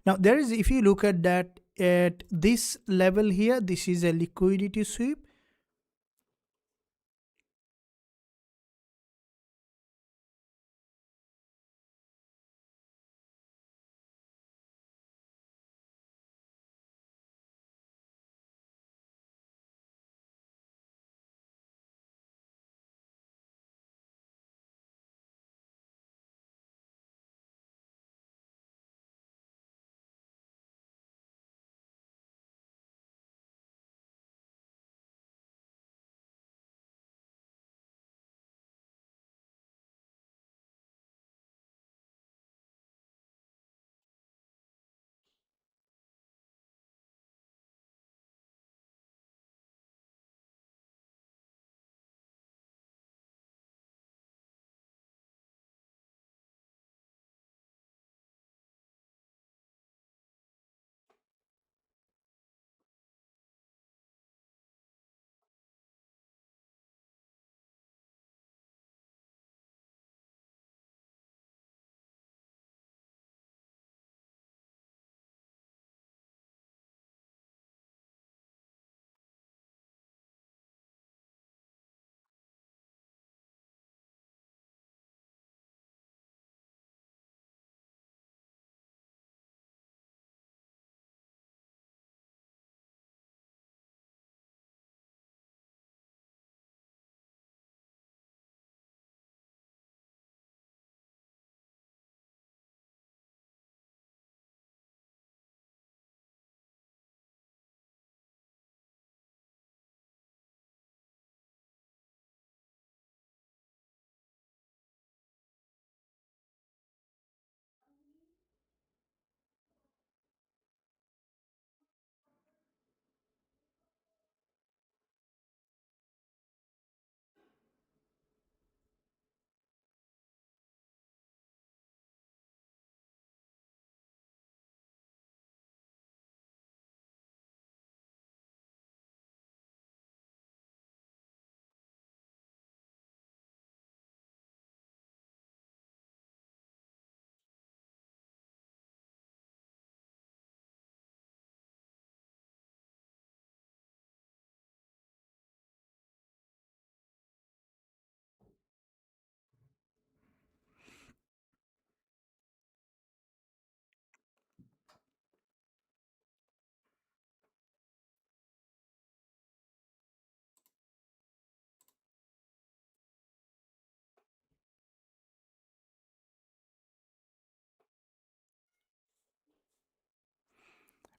Now there is, if you look at that, at this level here, this is a liquidity sweep.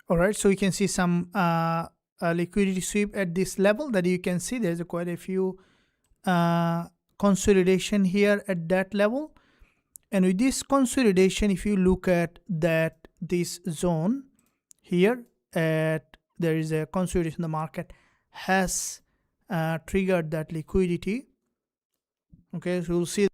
All right, so you can see some liquidity sweep at this level. That you can see there's quite a few consolidation here at that level. And with this consolidation, if you look at that, this zone here, at there is a consolidation, the market has triggered that liquidity. Okay, so you'll see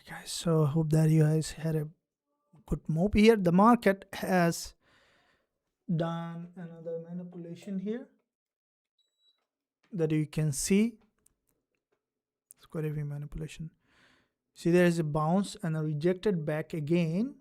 Alright guys, so hope that you guys had a good move here. The market has done another manipulation here that you can see. It's quite a heavy manipulation. See, there is a bounce and a rejected back again.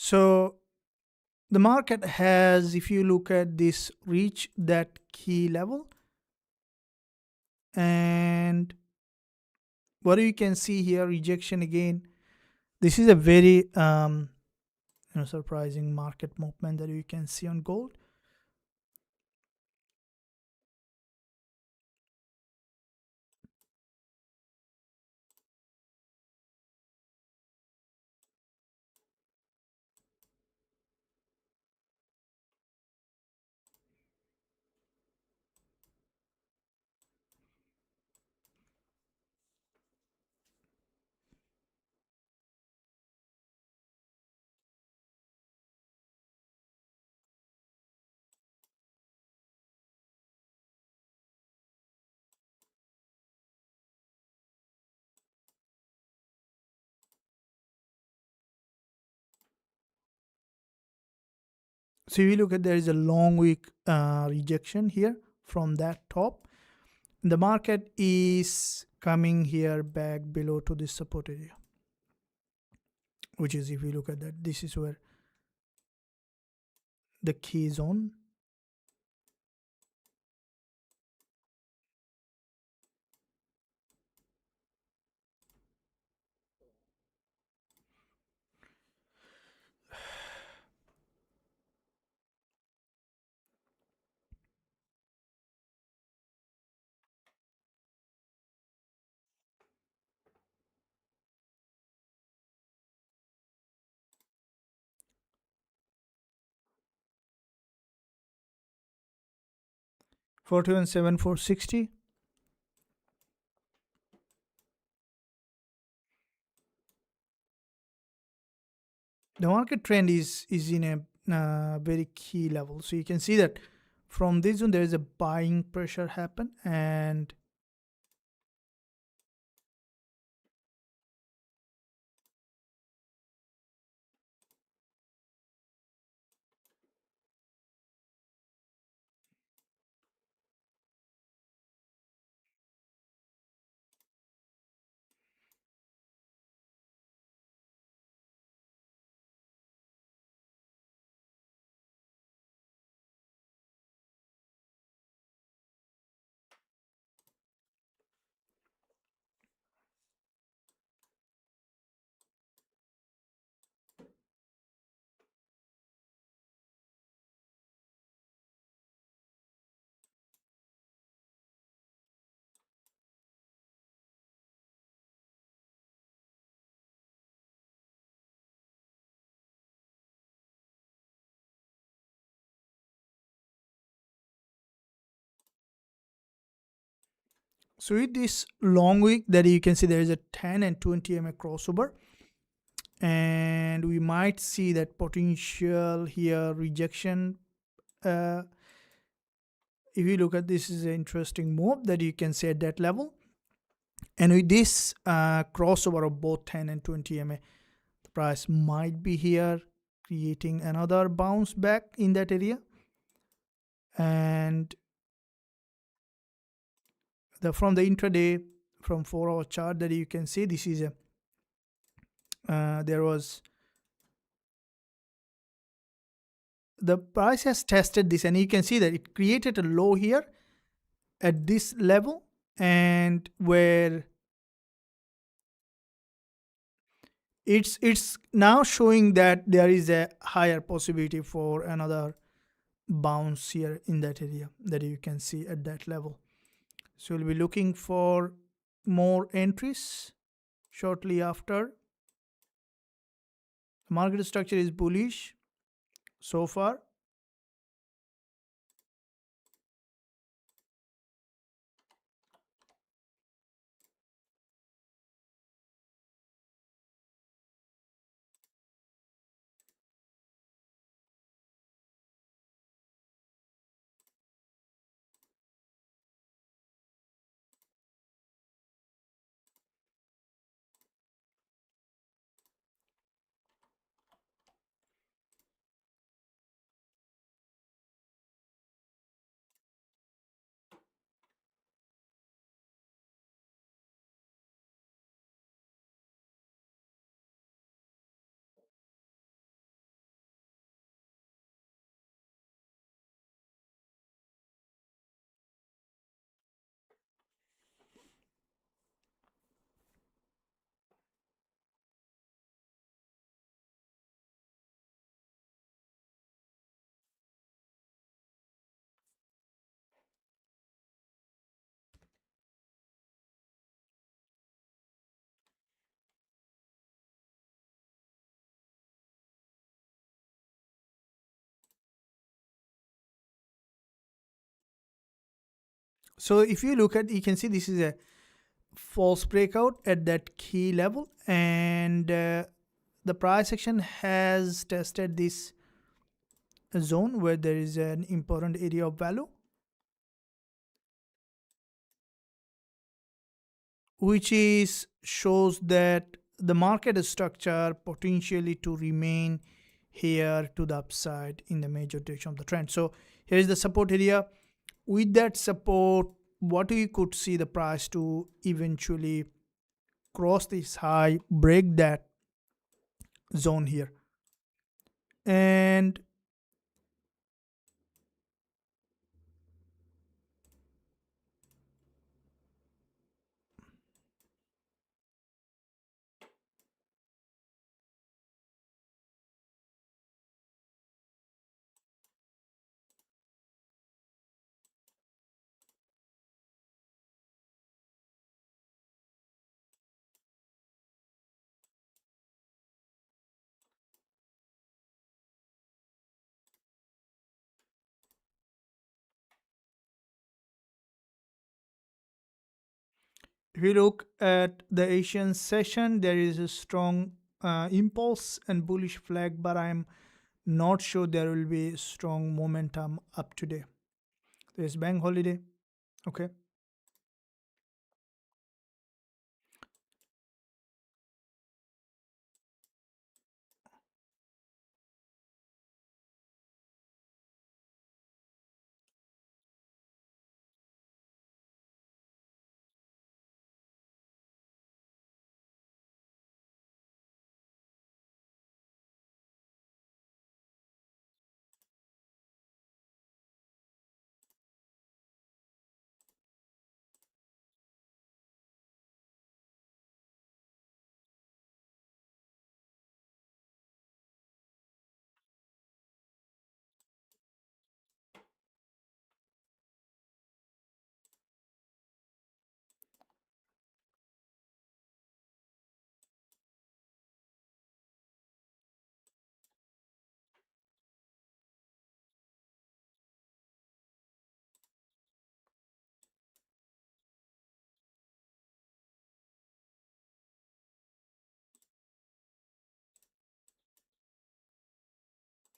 So the market has, if you look at this, reach that key level, and what you can see here, rejection again. This is a very surprising market movement that you can see on gold. So if you look at, there is a long week rejection here from that top. The market is coming here back below to this support area, which is, if you look at that, this is where the key zone. $41,760. The market trend is in a very key level. So you can see that from this one there is a buying pressure happen, and so with this long wick that you can see, there is a 10 and 20 MA crossover, and we might see that potential here rejection. If you look at this, is an interesting move that you can see at that level, and with this crossover of both 10 and 20 MA, the price might be here creating another bounce back in that area. And from the intraday, from 4-hour chart that you can see, this is a there was, the price has tested this, and you can see that it created a low here at this level, and where it's now showing that there is a higher possibility for another bounce here in that area that you can see at that level. So we'll be looking for more entries shortly after. The market structure is bullish so far. So if you look at, you can see this is a false breakout at that key level, and the price action has tested this zone where there is an important area of value, which is shows that the market structure potentially to remain here to the upside in the major direction of the trend. So here is the support area. With that support, what we could see the price to eventually cross this high, break that zone here, and if you look at the Asian session, there is a strong impulse and bullish flag, but I'm not sure there will be strong momentum up today. There's bank holiday. Okay.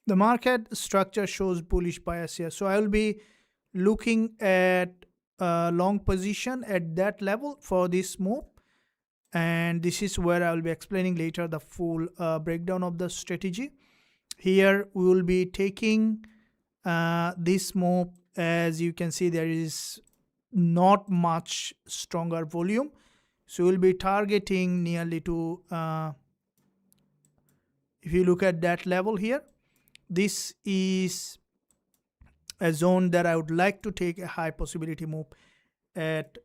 The market structure shows bullish bias here. So I will be looking at a long position at that level for this move. And this is where I will be explaining later the full breakdown of the strategy. Here we will be taking this move. As you can see, there is not much stronger volume. So we'll be targeting nearly to, if you look at that level here, this is a zone that I would like to take a high possibility move at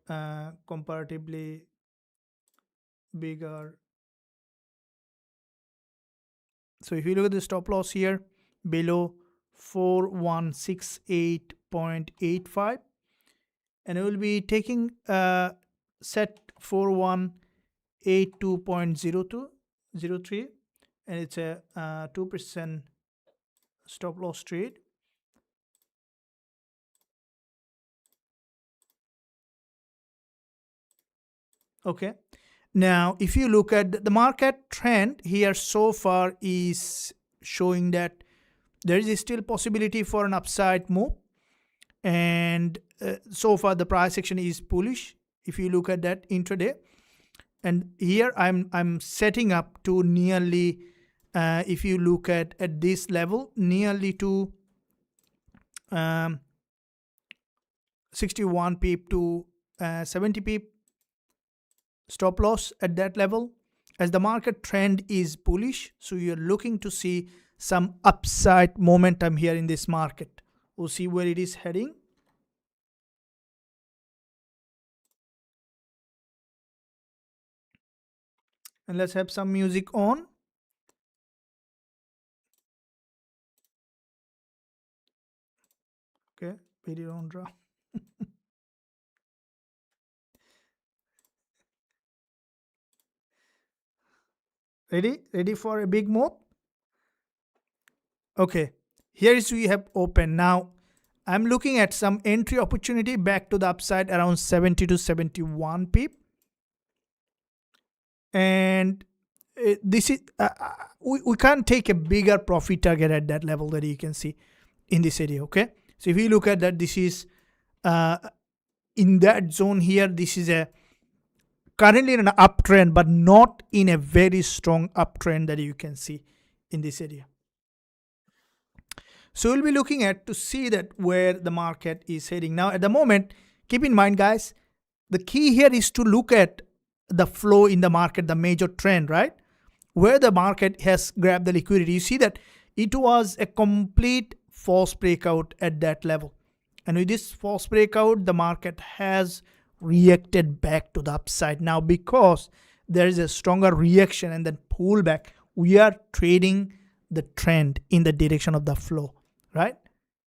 comparatively bigger. So if you look at the stop loss here below 4168.85, and I will be taking set 4182.03, and it's a 2% stop loss trade. Okay, now if you look at the market trend here, so far is showing that there is still possibility for an upside move, and so far the price action is bullish if you look at that intraday. And here I'm setting up to nearly if you look at this level, nearly to 61 pip to 70 pip stop loss at that level, as the market trend is bullish. So you're looking to see some upside momentum here in this market. We'll see where it is heading. And let's have some music on. Okay, video on draw. Ready for a big move? Okay, here is we have open. Now I'm looking at some entry opportunity back to the upside around 70 to 71 pip. And this is we can't take a bigger profit target at that level that you can see in this area. Okay, so if you look at that, this is in that zone here. This is a currently in an uptrend, but not in a very strong uptrend that you can see in this area. So we'll be looking at to see that where the market is heading. Now at the moment, keep in mind guys, the key here is to look at the flow in the market, the major trend, right? Where the market has grabbed the liquidity. You see that it was a complete false breakout at that level. And with this false breakout, the market has reacted back to the upside. Now because there is a stronger reaction and then pullback, we are trading the trend in the direction of the flow, right?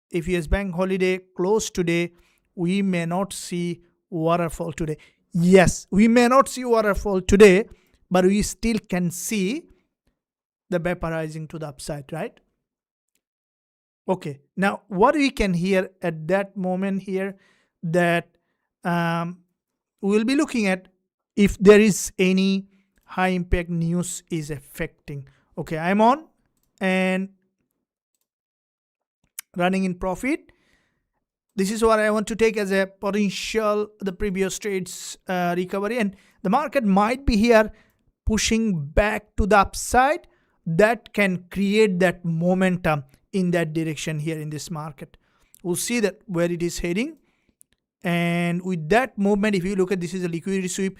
If US bank holiday closed today, we may not see waterfall today. Yes, we may not see waterfall today, but we still can see the vaporizing to the upside, right? Okay, now what we can hear at that moment here, that we'll be looking at if there is any high impact news is affecting. Okay, I'm on and running in profit. This is what I want to take as a potential the previous trades recovery, and the market might be here pushing back to the upside. That can create that momentum in that direction here in this market. We'll see that where it is heading. And with that movement, if you look at this is a liquidity sweep,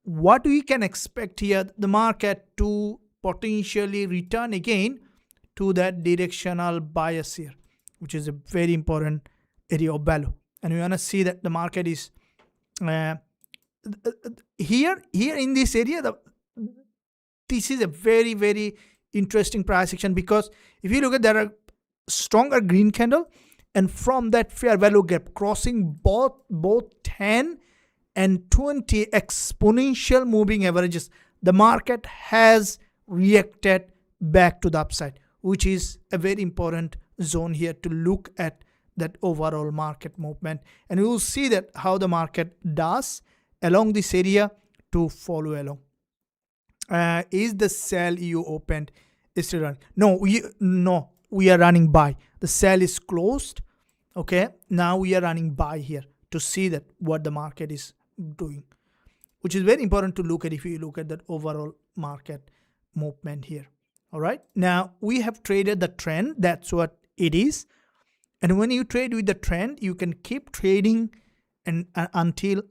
what we can expect here, the market to potentially return again to that directional bias here, which is a very important area of value. And we want to see that the market is here in this area. This is a very, very interesting price action, because if you look at, there are stronger green candle, and from that fair value gap crossing both 10 and 20 exponential moving averages, the market has reacted back to the upside, which is a very important zone here to look at that overall market movement. And we will see that how the market does along this area to follow along. Is the sell you opened is still running? No, we are running buy. The sell is closed. Okay, now we are running buy here to see that what the market is doing, which is very important to look at if you look at that overall market movement here. All right, now we have traded the trend. That's what it is. And when you trade with the trend, you can keep trading and until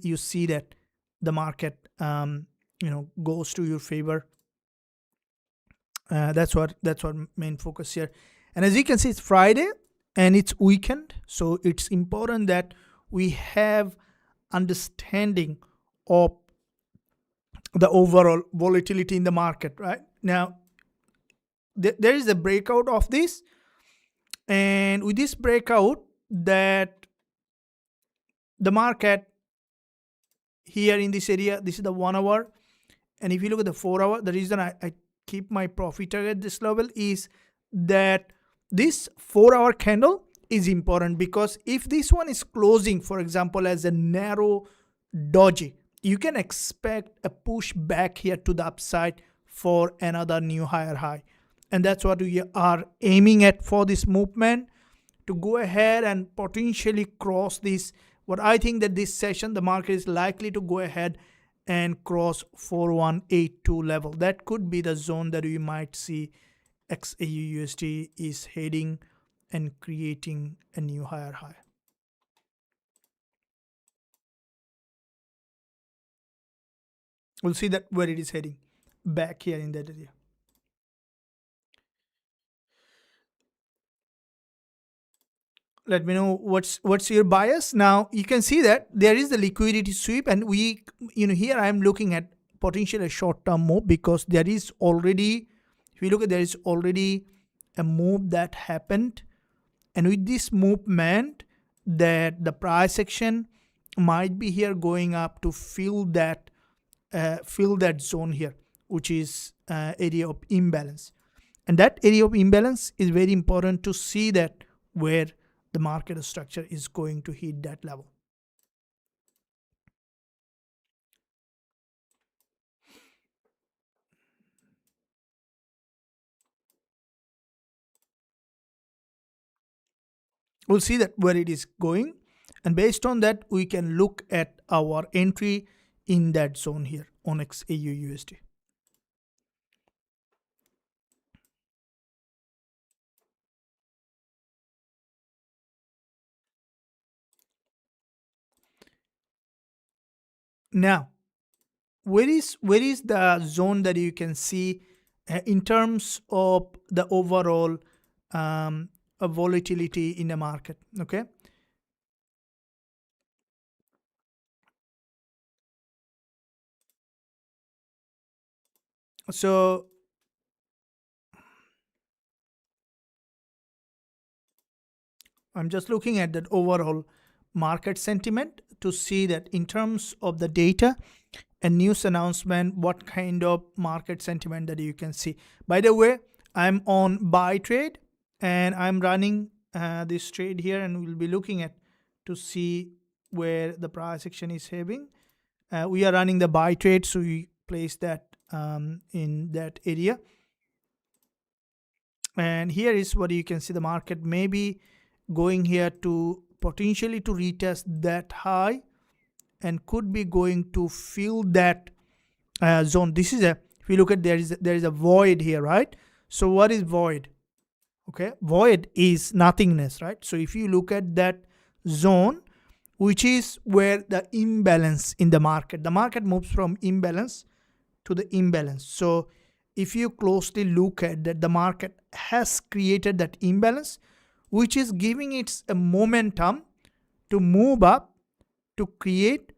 you see that the market goes to your favor. That's what main focus here. And as you can see, it's Friday and it's weekend, so it's important that we have understanding of the overall volatility in the market. Right now, there is a breakout of this, And with this breakout, that the market here in this area, this is the 1 hour, and if you look at the 4 hour, the reason I keep my profit target at this level is that this 4 hour candle is important, because if this one is closing, for example, as a narrow doji, you can expect a push back here to the upside for another new higher high. And that's what we are aiming at for this movement, to go ahead and potentially cross this. What I think that this session, the market is likely to go ahead and cross 4182 level. That could be the zone that we might see XAUUSD is heading and creating a new higher high. We'll see that where it is heading, back here in that area. Let me know what's your bias. Now you can see that there is the liquidity sweep, and we, here I'm looking at potentially a short-term move, because there is already, if you look at, there is already a move that happened, and with this movement, that the price action might be here going up to fill that zone here, which is area of imbalance. And that area of imbalance is very important to see that where the market structure is going to hit that level. We'll see that where it is going, and based on that, we can look at our entry in that zone here on XAUUSD. Now, where is the zone that you can see in terms of the overall volatility in the market? Okay, so I'm just looking at that overall market sentiment to see that in terms of the data and news announcement, what kind of market sentiment that you can see. By the way, I'm on buy trade, and I'm running this trade here, and we'll be looking at to see where the price action is heading. We are running the buy trade, so we place that in that area. And here is what you can see, the market maybe going here to potentially to retest that high, and could be going to fill that zone. This is if you look at, there is a void here, right? So what is void? Okay, void is nothingness, right? So if you look at that zone, which is where the imbalance in the market moves from imbalance to the imbalance. So if you closely look at that, the market has created that imbalance, which is giving it a momentum to move up to create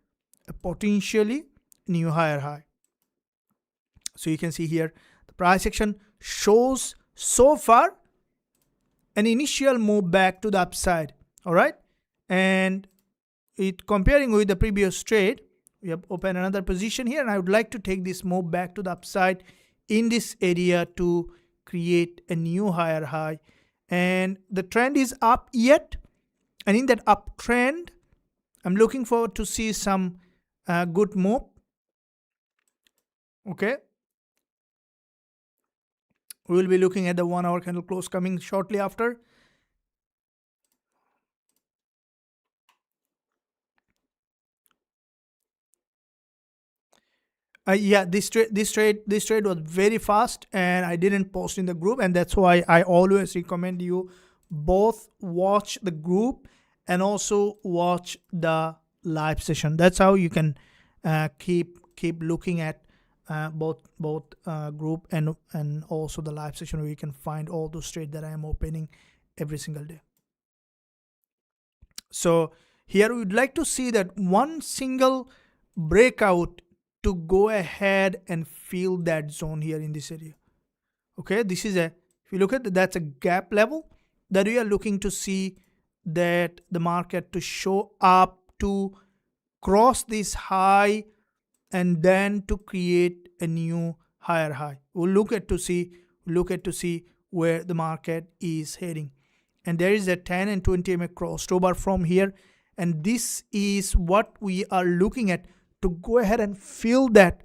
a potentially new higher high. So you can see here the price action shows so far an initial move back to the upside. All right, and it comparing with the previous trade, we have opened another position here, and I would like to take this move back to the upside in this area to create a new higher high. And the trend is up yet, and in that uptrend, I'm looking forward to see some good move. Okay, we will be looking at the 1 hour candle close coming shortly after. Yeah, this trade was very fast, and I didn't post in the group, and that's why I always recommend you both watch the group and also watch the live session. That's how you can keep looking at both group and also the live session, where you can find all those trades that I am opening every single day. So here we would like to see that one single breakout to go ahead and fill that zone here in this area. Okay, this is if you look at that's a gap level that we are looking to see that the market to show up to cross this high and then to create a new higher high. We'll look at to see where the market is heading. And there is a 10 and 20 MA crossover from here, and this is what we are looking at to go ahead and fill that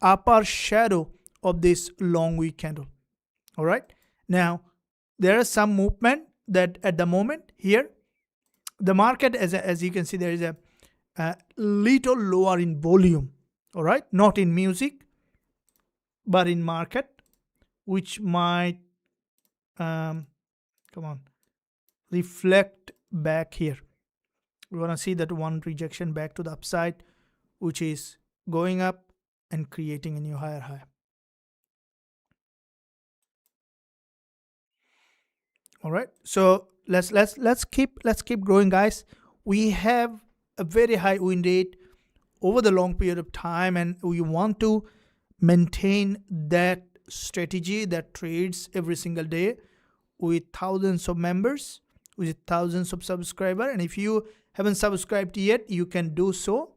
upper shadow of this long wick candle. All right, now there is some movement that at the moment here the market, as you can see, there is a little lower in volume. All right, not in music but in market, which might reflect back here. We want to see that one rejection back to the upside, which is going up and creating a new higher high. All right, so let's keep growing, guys. We have a very high win rate over the long period of time, and we want to maintain that strategy that trades every single day with thousands of members, with thousands of subscribers. And if you haven't subscribed yet, you can do so.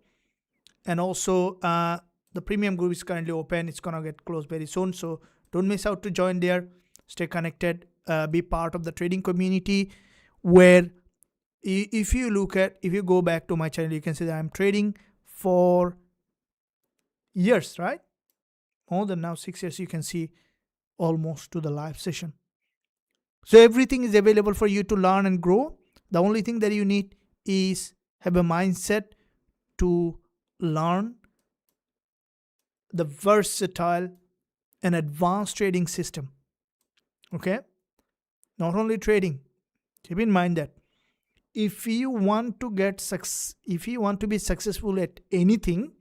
And also the premium group is currently open. It's gonna get closed very soon, so don't miss out to join there. Stay connected, be part of the trading community, where if you go back to my channel, you can see that I'm trading for years, right? More than now 6 years. You can see almost to the live session. So everything is available for you to learn and grow. The only thing that you need is have a mindset to learn the versatile and advanced trading system. Okay, not only trading. Keep in mind that if you want to be successful at anything,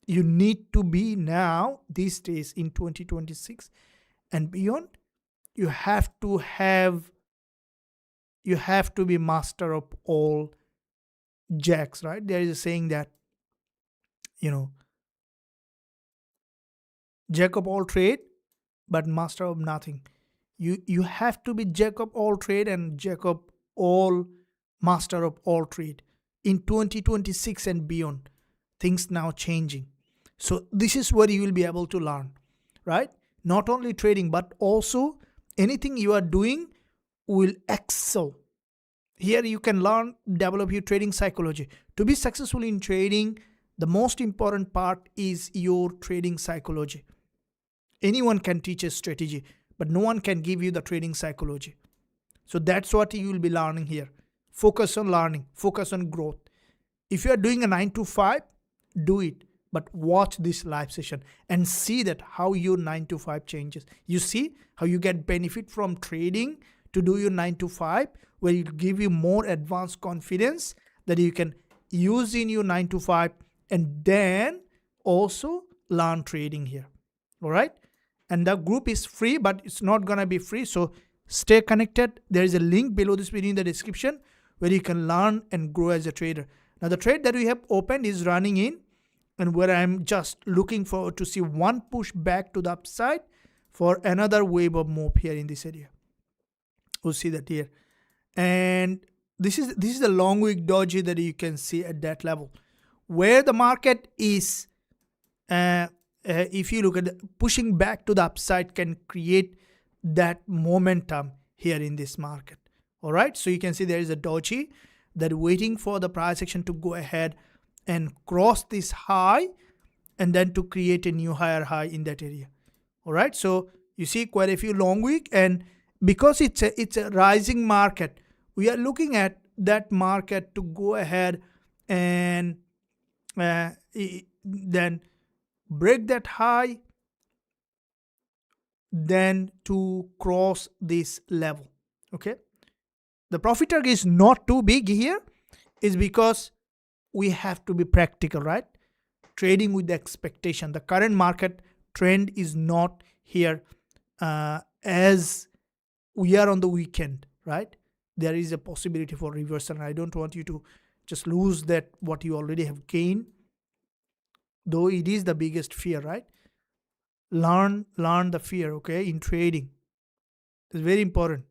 you need to be now these days in 2026 and beyond. You have to be master of all jacks, right? There is a saying that, jack of all trade but master of nothing. You have to be jack of all trade and jack of all master of all trade in 2026 and beyond. Things now changing, so this is where you will be able to learn, right? Not only trading but also anything you are doing will excel. Here you can learn, develop your trading psychology. To be successful in trading, the most important part is your trading psychology. Anyone can teach a strategy, but no one can give you the trading psychology. So that's what you will be learning here. Focus on learning, focus on growth. If you are doing a 9 to 5, do it, but watch this live session and see that how your 9 to 5 changes. You see how you get benefit from trading to do your 9 to 5, where it will give you more advanced confidence that you can use in your 9 to 5 and then also learn trading here. All right, and the group is free, but it's not gonna be free, so stay connected. There is a link below this video in the description where you can learn and grow as a trader. Now the trade that we have opened is running in, and where I'm just looking forward to see one push back to the upside for another wave of move here in this area. We'll see that here. And this is the long wick doji that you can see at that level, where the market is if you look at pushing back to the upside, can create that momentum here in this market. All right, so you can see there is a doji that waiting for the price action to go ahead and cross this high and then to create a new higher high in that area. All right, so you see quite a few long wick, and because it's a rising market, we are looking at that market to go ahead and then break that high, then to cross this level. Okay, the profit target is not too big here, is because we have to be practical, right? Trading with the expectation. The current market trend is not here as we are on the weekend, right? There is a possibility for reversal, and I don't want you to just lose that what you already have gained, though it is the biggest fear, right? Learn the fear, okay, in trading. It's very important,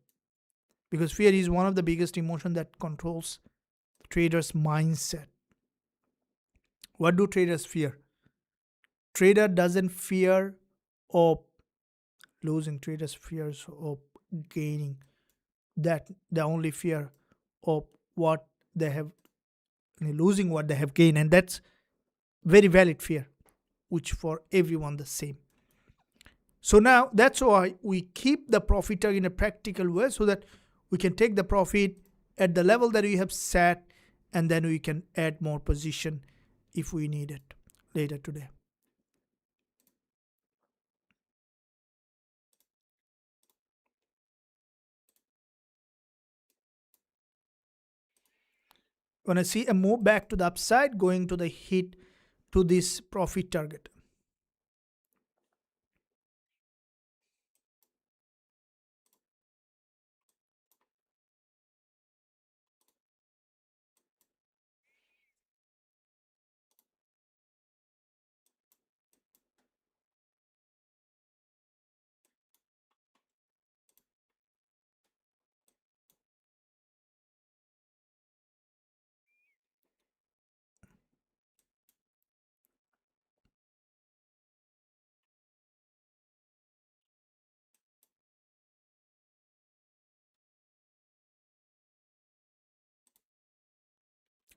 because fear is one of the biggest emotion that controls traders' mindset. What do traders fear? Trader doesn't fear of losing. Traders fears of gaining. That the only fear of what they have, losing what they have gained, and that's very valid fear, which for everyone the same. So now that's why we keep the profit target in a practical way, so that we can take the profit at the level that we have set, and then we can add more position if we need it later today. When I see a move back to the upside, going to the hit to this profit target.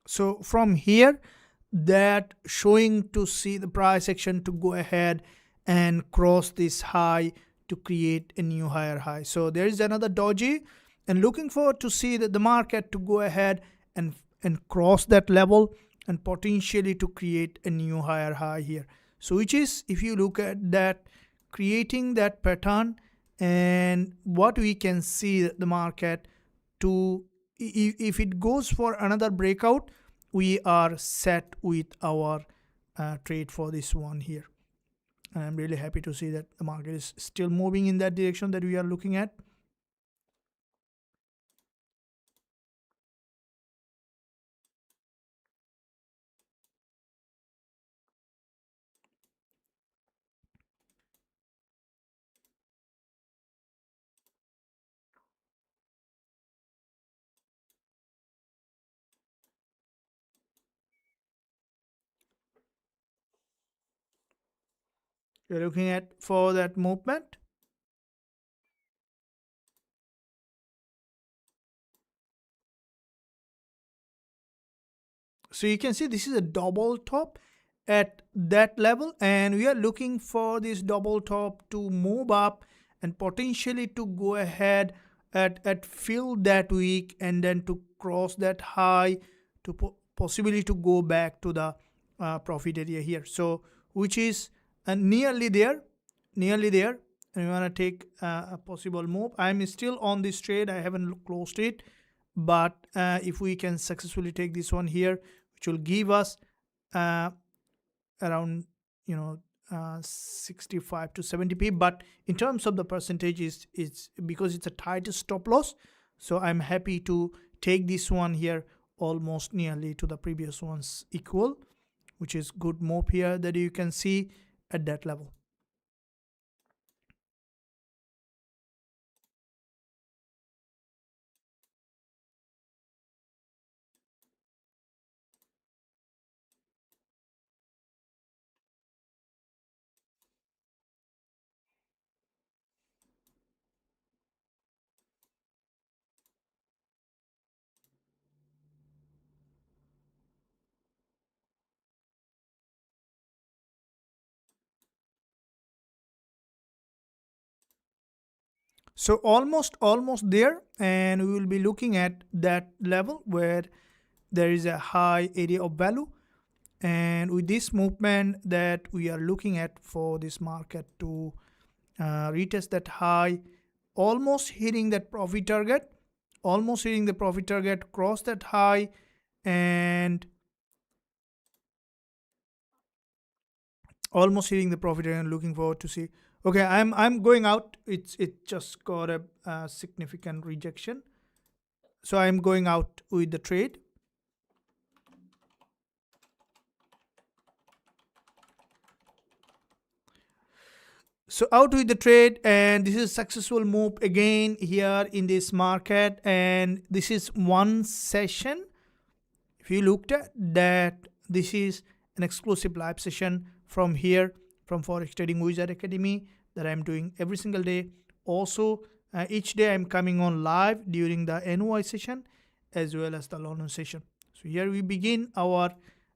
So from here, that showing to see the price action to go ahead and cross this high to create a new higher high. So there is another doji, and looking forward to see that the market to go ahead and cross that level and potentially to create a new higher high here. So which is, if you look at that, creating that pattern, and what we can see the market to, if it goes for another breakout, we are set with our trade for this one here. And I'm really happy to see that the market is still moving in that direction that we are looking at. We're looking at for that movement. So you can see this is a double top at that level, and we are looking for this double top to move up and potentially to go ahead at fill that week, and then to cross that high to possibly to go back to the profit area here. So which is nearly there, nearly there, and we want to take a possible move. I'm still on this trade, I haven't closed it, but if we can successfully take this one here, which will give us around 65 to 70p, but in terms of the percentage, it's because it's a tight stop loss, so I'm happy to take this one here almost nearly to the previous ones equal, which is good move here that you can see at that level. So almost there, and we will be looking at that level where there is a high area of value, and with this movement that we are looking at for this market to retest that high, almost hitting that profit target, almost hitting the profit target, cross that high, and almost hitting the profit target, and looking forward to see. Okay, I'm going out. It just got a significant rejection, so I'm going out with the trade. So out with the trade, and this is successful move again here in this market, and this is one session. If you looked at that, this is an exclusive live session from here, from Forex Trading Wizard Academy, that I'm doing every single day. Also, each day I'm coming on live during the NY session as well as the London session. So here we begin our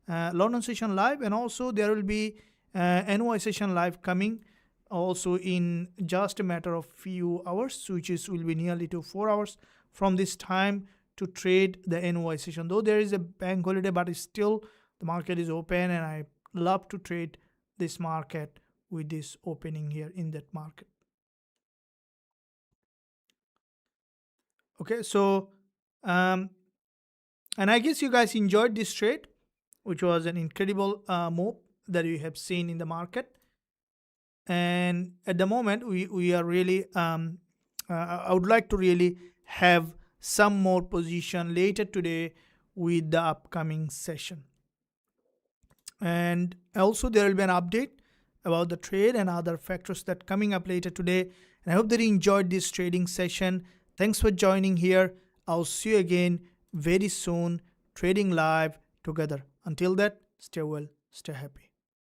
London session live, and also there will be NY session live coming also in just a matter of few hours, which will be nearly to 4 hours from this time to trade the NY session. Though there is a bank holiday, but still the market is open, and I love to trade this market with this opening here in that market. Okay, so and I guess you guys enjoyed this trade, which was an incredible move that you have seen in the market. And at the moment, we are really I would like to really have some more position later today with the upcoming session. And also there will be an update about the trade and other factors that coming up later today. And I hope that you enjoyed this trading session. Thanks for joining here. I'll see you again very soon, trading live together. Until that, stay well, stay happy.